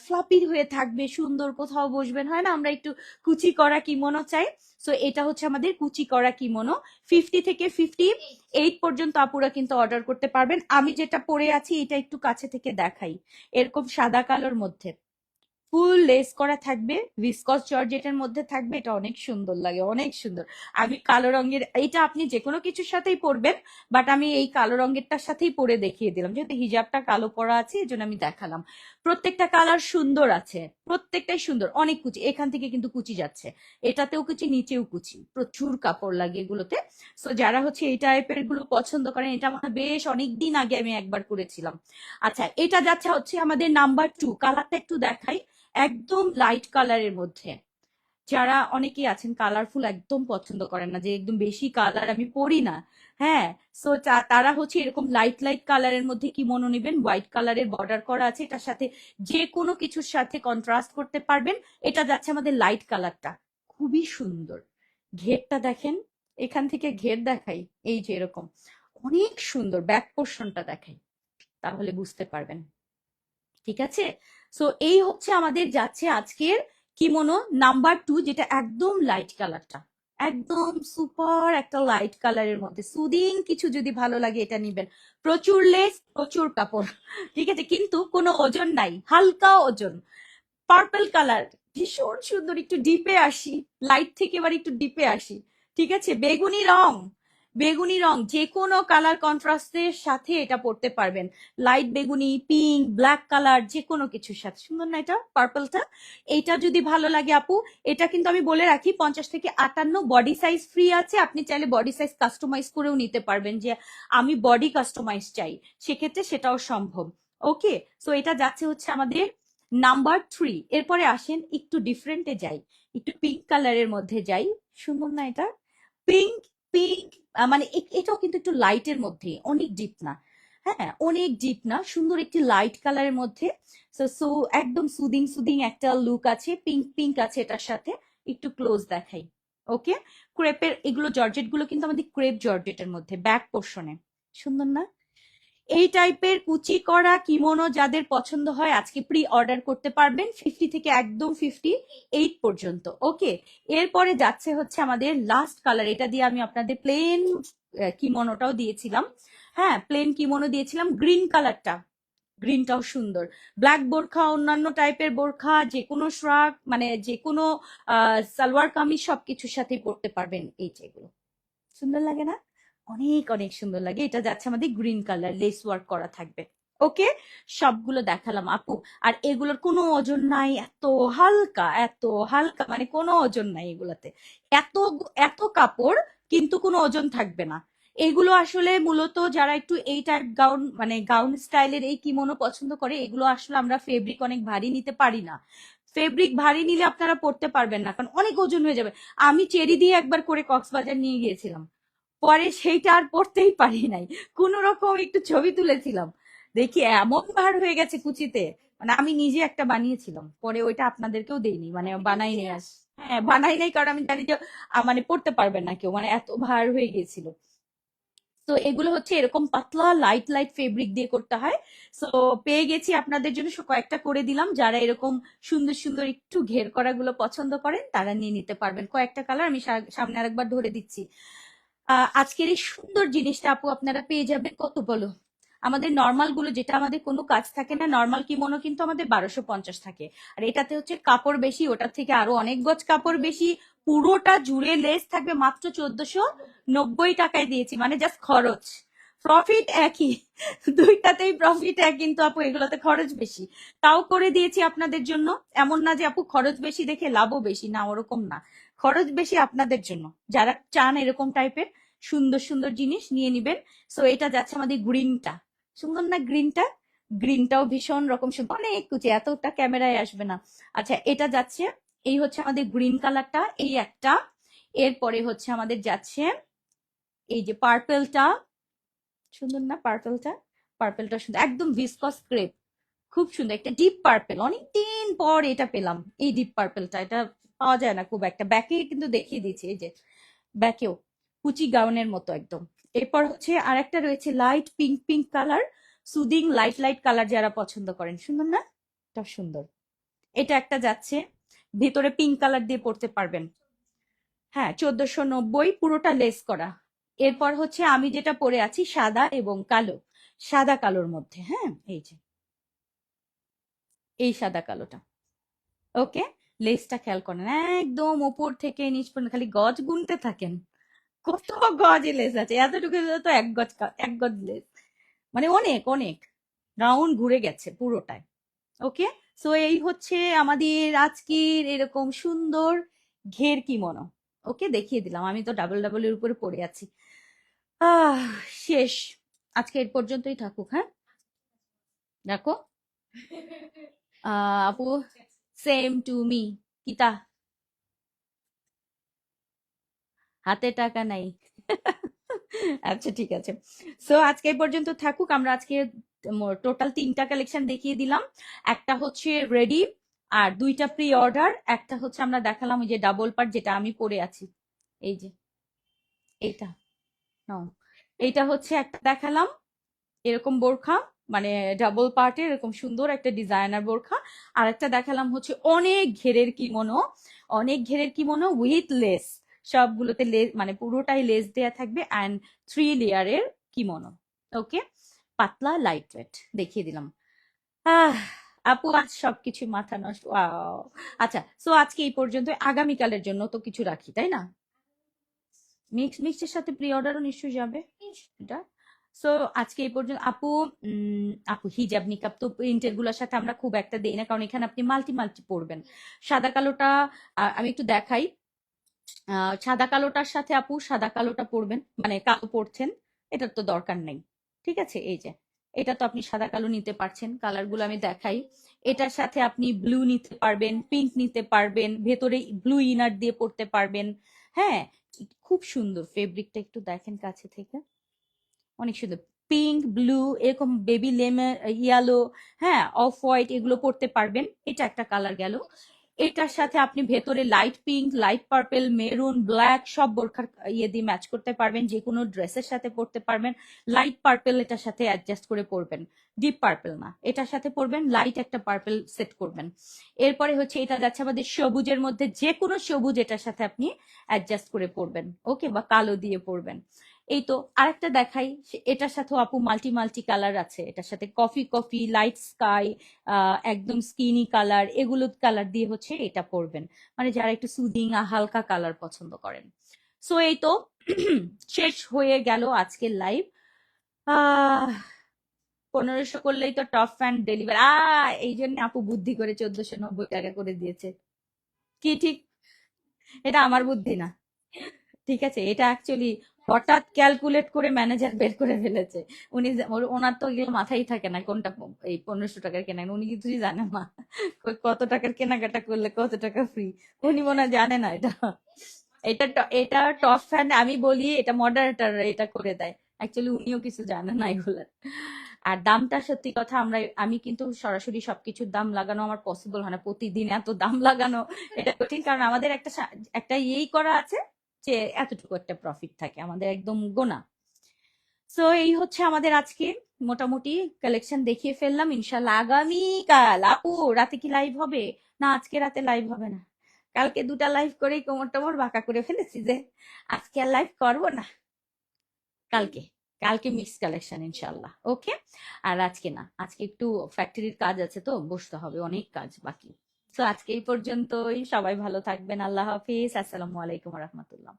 ফ্লাপি হয়ে থাকবে, সুন্দর কোথাও বসবেন, হয় না আমরা একটু কুচি করা কিমোনো চাই। সো এটা হচ্ছে আমাদের কুচি করা কিমোনো। 50 থেকে 58 পর্যন্ত আপুরা কিন্তু অর্ডার করতে পারবেন। আমি যেটা পরে আছি এটা একটু কাছে থেকে দেখাই, এরকম সাদা কালোর মধ্যে ফুল লেস করা থাকবে, ভিসকস জর্জেটের মধ্যে থাকবে। এটা অনেক সুন্দর লাগে, অনেক সুন্দর। আমি কালো রঙের, এটা আপনি যে কোনো কিছুর সাথেই পরবেন, বাট আমি এই কালো রঙেরটার সাথেই পরে দেখিয়ে দিলাম, যেহেতু হিজাবটা কালো পরা আছে এই জন্য আমি দেখালাম। প্রত্যেকটা কালার সুন্দর আছে, প্রত্যেকটাই সুন্দর। অনেক কুচি, এখান থেকে কিন্তু কুচি যাচ্ছে, এটাতেও কুচি, নিচেও কুচি, প্রচুর কাপড় লাগে এগুলোতে। সো যারা হচ্ছে এই টাইপের গুলো পছন্দ করেন, এটা আমার বেশ অনেকদিন আগে আমি একবার করেছিলাম। আচ্ছা, এটা যাচ্ছে হচ্ছে আমাদের নাম্বার 2। কালারটা একটু দেখাই, একদম লাইট কালারের মধ্যে। যারা অনেকেই আছেন কালারফুল একদম পছন্দ করেন না, যে একদম বেশি কালার আমি পরি না, হ্যাঁ। সো তারা হচ্ছে এরকম লাইট লাইট কালারের মধ্যে কি মনে নেবেন, হোয়াইট কালারের বর্ডার করা আছে, এটার সাথে যে কোনো কিছুর সাথে কন্ট্রাস্ট করতে পারবেন। এটা যাচ্ছে আমাদের লাইট কালারটা, খুবই সুন্দর। ঘেরটা দেখেন, এখান থেকে ঘের দেখাই, এই যে এরকম অনেক সুন্দর। ব্যাক পোর্শনটা দেখাই, তাহলে বুঝতে পারবেন, ঠিক আছে? সো এই হচ্ছে আমাদের যাচ্ছে আজকের কিমোনো নাম্বার 2, যেটা একদম লাইট কালারটা, একদম সুপার একটা লাইট কালারের মধ্যে সুদিং কিছু যদি ভালো লাগে এটা নিবেন। প্রচুর লেস, প্রচুর কাপড়, ঠিক আছে, কিন্তু কোনো ওজন নাই, হালকা ওজন। পার্পল কালার, ভীষণ সুন্দর। একটু ডিপে আসি, লাইট থেকে এবার একটু ডিপে আসি, ঠিক আছে। বেগুনি রং, বেগুনি রং যে কোনো কালার কন্ট্রাস্টের সাথে এটা পড়তে পারবেন। লাইট বেগুনি, পিঙ্ক, ব্ল্যাক কালার, যে কোনো কিছুর সাথে সুন্দর না এটা পার্পলটা। এইটা যদি ভালো লাগে আপু, এটা কিন্তু আমি বলে রাখি 50 থেকে 58 বডি সাইজ ফ্রি আছে। আপনি চাইলে বডি সাইজ কাস্টমাইজ করেও নিতে পারবেন, যে আমি বডি কাস্টমাইজ চাই, সেক্ষেত্রে সেটাও সম্ভব। ওকে, সো এটা যাচ্ছে হচ্ছে আমাদের নাম্বার 3। এরপরে আসেন একটু ডিফারেন্টে যাই, একটু পিঙ্ক কালারের মধ্যে যাই। সুন্দর না এটা? পিঙ্ক, পিঙ্ক, মানে এটাও কিন্তু একটু লাইটের মধ্যে, অনেক ডিপ না। হ্যাঁ, অনেক ডিপ না, সুন্দর একটি লাইট কালারের মধ্যে। সো সো একদম সুদিং সুদিং একটা লুক আছে, পিঙ্ক পিঙ্ক আছে এটার সাথে। একটু ক্লোজ দেখাই। ওকে, ক্রেপের এগুলো, জর্জেট গুলো কিন্তু আমাদের ক্রেপ জর্জেটের মধ্যে, ব্যাক পোর্শনে। সুন্দর না? এই টাইপের কুচি করা কিমোনো যাদের পছন্দ হয় আজকে প্রি অর্ডার করতে পারবেন 50 থেকে একদম 58 পর্যন্ত। ওকে, এরপরে যাচ্ছে হচ্ছে আমাদের লাস্ট কালার। এটা দিয়ে আমি আপনাদের প্লেন কিমোনোটাও দিয়েছিলাম। হ্যাঁ, প্লেন কিমোনো দিয়েছিলাম, গ্রিন কালারটা। গ্রিনটাও সুন্দর। ব্ল্যাক বোরখা, অন্যান্য টাইপের বোরখা, যে কোনো শ্রাগ, মানে যে কোনো সালোয়ার কামিজ সবকিছুর সাথেই পরতে পারবেন। এই যেগুলো সুন্দর লাগে না? অনেক অনেক সুন্দর লাগে। এটা যাচ্ছে আমাদের গ্রিন কালার, লেস ওয়ার্ক করা থাকবে। ওকে, সবগুলো দেখালাম আপু। আর এগুলোর কোনো ওজন নাই, এত হালকা, এত হালকা, মানে কোনো ওজন নাই এগুলাতে। এত এত কাপড়, কিন্তু কোনো ওজন থাকবে না। এগুলো আসলে মূলত যারা একটু এই টাইপ গাউন, মানে গাউন স্টাইলের এই কিমোনো পছন্দ করে, এগুলো আসলে আমরা ফেব্রিক অনেক ভারী নিতে পারি না। ফেব্রিক ভারী নিলে আপনারা পড়তে পারবেন না, কারণ অনেক ওজন হয়ে যাবে। আমি চেরি দিয়ে একবার করে কক্সবাজার নিয়ে গিয়েছিলাম, পরে সেইটা আর পড়তেই পারি নাই। কোন রকম একটু ছবি তুলেছিলাম, দেখি এমন ভার হয়ে গেছে কুচিতে। মানে আমি নিজে একটা বানিয়েছিলাম, পরে ওইটা আপনাদেরকেও দেইনি, মানে বানাই নেই আস। হ্যাঁ, বানাই নাই, কারণ আমি জানি যে মানে পড়তে পারবেন না কেউ, মানে এত ভার হয়ে গিয়েছিল। তো এগুলো হচ্ছে এরকম পাতলা লাইট লাইট ফেব্রিক দিয়ে করতে হয়। সো পেয়ে গেছি আপনাদের জন্য, কয়েকটা করে দিলাম। যারা এরকম সুন্দর সুন্দর একটু ঘের করা গুলো পছন্দ করেন তারা নিয়ে নিতে পারবেন। কয়েকটা কালার আমি সামনে আরেকবার ধরে দিচ্ছি। আজকের এই সুন্দর জিনিসটা আপু আপনারা পেয়ে যাবেন কত বলো? আমাদের নর্মাল গুলো, যেটা আমাদের কোনো কাজ থাকে না, নর্মাল কিমোনো কিন্তু আমাদের 1250 থাকে। আর এটাতে হচ্ছে কাপড় বেশি, ওটার থেকে আরো অনেক গজ কাপড় বেশি। পুরোটা জুড়ে লেস থাকবে, মাত্র 1490 টাকায় দিয়েছি, মানে জাস্ট খরচ। প্রফিট একই, দুইটাতেই প্রফিট এক, কিন্তু আপু এগুলোতে খরচ বেশি। তাও করে দিয়েছি আপনাদের জন্য। এমন না যে আপু খরচ বেশি দেখে লাভও বেশি, না ওরকম না। খরচ বেশি আপনাদের জন্য, যারা চান এরকম টাইপের সুন্দর সুন্দর জিনিস নিয়ে নিবেন। সো এটা যাচ্ছে আমাদের গ্রিনটা। সুন্দর না গ্রিনটা? গ্রিনটাও ভীষণ রকম সুন্দর, অনেক কুচি, এতটা ক্যামেরায় আসবে না। আচ্ছা, এটা যাচ্ছে, এই হচ্ছে আমাদের গ্রিন কালারটা, এই একটা। এরপরে হচ্ছে আমাদের যাচ্ছে এই যে পার্পেলটা। সুন্দর না পার্পেলটা? পার্পেলটা সুন্দর, একদম ভিসকস ক্রেপ, খুব সুন্দর একটা ডিপ পার্পেল। অনেকদিন পর এটা পেলাম, এই ডিপ পার্পেলটা। এটা পাওয়া যায় না খুব একটা। ব্যাকে কিন্তু দেখিয়ে দিচ্ছি, এই যে ব্যাকেও কুচি গাউনের মতো একদম। এরপর হচ্ছে আর একটা রয়েছে light pink pink colour, soothing light light colour যারা পছন্দ করেন। সুন্দর না? এটা সুন্দর। এটা একটা যাচ্ছে, ভেতরে পিঙ্ক কালার দিয়ে পড়তে পারবেন। হ্যাঁ, 1490, পুরোটা লেস করা। এরপর হচ্ছে আমি যেটা পরে আছি সাদা এবং কালো, সাদা কালোর মধ্যে। হ্যাঁ, এই যে এই সাদা কালোটা। ওকে, লেসটা খেয়াল করেন, একদম উপর থেকে নিচ পর্যন্ত খালি গজ গুনতে থাকেন। কত গজ লেস আছে? এতটুকু তো এক গজ, এক গজ লেস, মানে অনেক অনেক রাউন্ড ঘুরে গেছে পুরোটায়। ওকে, সো এই হচ্ছে আমাদের আজকের এরকম সুন্দর ঘের কিমোনো। ওকে, দেখিয়ে দিলাম। আমি তো ডাবল ডাবল এর উপরে পড়ে আছি। আহ শেষ, আজকে এর পর্যন্তই থাকুক। হ্যাঁ, দেখো আপু, সেম টু মি। কিতা? হাতে টাকা নাই। আচ্ছা, ঠিক আছে। সো আজকে এই পর্যন্ত থাকুক। আমরা আজকে টোটাল 3টা কালেকশন দেখিয়ে দিলাম। একটা হচ্ছে রেডি, আর 2টা প্রি অর্ডার, একটা হচ্ছে আমরা দেখালাম ওই যে ডাবল পার্ট যেটা আমি পরে আছি। এই যে এইটা নাও, এইটা হচ্ছে একটা দেখালাম, এরকম বোরখা, মানে ডাবল পার্টের এরকম সুন্দর একটা ডিজাইনার বোরখা। আর একটা দেখালাম হচ্ছে অনেক ঘেরের কিমোনো উইথ লেস, সবগুলোতে লেস মানে পুরোটাই লেস দেয়া থাকবে, অ্যান্ড 3 লেয়ারের কিমোনো। ওকে, পাতলা লাইট ওয়েট দেখিয়ে দিলাম। আহ আপু আজ সবকিছু মাথা নষ্ট। ওয়াও। আচ্ছা, সো আজকে এই পর্যন্ত। আগামীকালের জন্য তো কিছু রাখি, তাই না? মিক্সের সাথে প্রি অর্ডারও নিশ্চয়ই যাবে এটা। সো আজকে এই পর্যন্ত আপু। আপু হিজাব নিকাব তো প্রিন্টের গুলোর সাথে আমরা খুব একটা দেই না, কারণ এখানে আপনি মাল্টি মাল্টি পরবেন। সাদা কালোটা আমি একটু দেখাই। সাদা কালোটার সাথে আপু সাদা কালোটা পরবেন, মানে কালো পরছেন, এটার তো দরকার নেই। ঠিক আছে, এই যে এটা তো আপনি সাদা কালো নিতে পারছেন, কালার গুলো আমি দেখাই। এটার সাথে আপনি ব্লু নিতে পারবেন, পিঙ্ক নিতে পারবেন, ভেতরে ব্লু ইনার দিয়ে পরতে পারবেন। হ্যাঁ, খুব সুন্দর ফেব্রিকটা, একটু দেখেন কাছে থেকে, অনেক সুন্দর। পিঙ্ক, ব্লু, এরকম বেবি লেমন, ইয়েলো, হ্যাঁ, অফ হোয়াইট, এগুলো পরতে পারবেন। এটা একটা কালার গেল। এটার সাথে আপনি ভেতরে light pink, light purple, maroon, black সব বোরখার ইয়ে দিয়ে ম্যাচ করতে পারবেন, যে কোনো ড্রেসের সাথে পরতে পারবেন। লাইট পার্পেল এটার সাথে অ্যাডজাস্ট করে পরবেন, ডিপ পার্পেল না, এটার সাথে পরবেন, লাইট একটা পার্পেল সেট করবেন। এরপরে হচ্ছে এটা যাচ্ছে আমাদের সবুজের মধ্যে, যে কোনো সবুজ এটার সাথে আপনি অ্যাডজাস্ট করে পরবেন, ওকে, বা কালো দিয়ে পরবেন। এই তো আরেকটা দেখাই, এটার সাথেও আপু মাল্টি মাল্টি কালার আছে, এটার সাথে কফি কফি, লাইট স্কাই, একদম স্কিনি কালার, এগুলো কালার দিয়ে হচ্ছে এটা পরবেন, মানে যারা একটু সুদিং হালকা কালার পছন্দ করেন। সো এই তো শেষ হয়ে গেল আজকের লাইভ। 1500 করলেই তো টপ ফ্যান ডেলিভারি। এই জন্য আপু বুদ্ধি করে 1490 টাকা করে দিয়েছে। কি ঠিক? এটা আমার বুদ্ধি না, ঠিক আছে, এটা অ্যাকচুয়ালি হঠাৎ ক্যালকুলেট করে ম্যানেজার বের করে ফেলেছে। ওনার তো এগুলো মাথায় থাকে না, কোনটা এই 1500 টাকার কেনা, উনি কিছুই জানে না কত টাকার কেনাকাটা করলে কত টাকা ফ্রি, উনি মনে হয় জানে না এটা। এটা টপ ফ্যান আমি বলি, এটা মডারেটর এটা করে দেয়, অ্যাকচুয়ালি উনিও কিছু জানে না এগুলো। আর দামটা সত্যি কথা, আমি কিন্তু সরাসরি সবকিছুর দাম লাগানো আমার পসিবল হয় না, প্রতিদিন এত দাম লাগানো এটা কঠিন, কারণ আমাদের একটা ইয়েই করা আছে যে এতটুকু একটা প্রফিট থাকে আমাদের, একদম গোনা। সো এই হচ্ছে আমাদের আজকে মোটামুটি কালেকশন দেখিয়ে ফেললাম। ইনশাল্লাহ আগামীকাল আপু রাতে কি লাইভ হবে? না, আজকে রাতে লাইভ হবে না, কালকে 2টা লাইভ করেই কোমর টোমর বাঁকা করে ফেলেছি, যে আজকে আর লাইভ করবো না, কালকে কালকে মিক্স কালেকশন ইনশাল্লাহ। ওকে, আর আজকে না, আজকে একটু ফ্যাক্টরির কাজ আছে, তো বসতে হবে, অনেক কাজ বাকি। তো আজকে এই পর্যন্তই, সবাই ভালো থাকবেন, আল্লাহ হাফিজ, আসসালামু আলাইকুম রহমতুল্লাহ।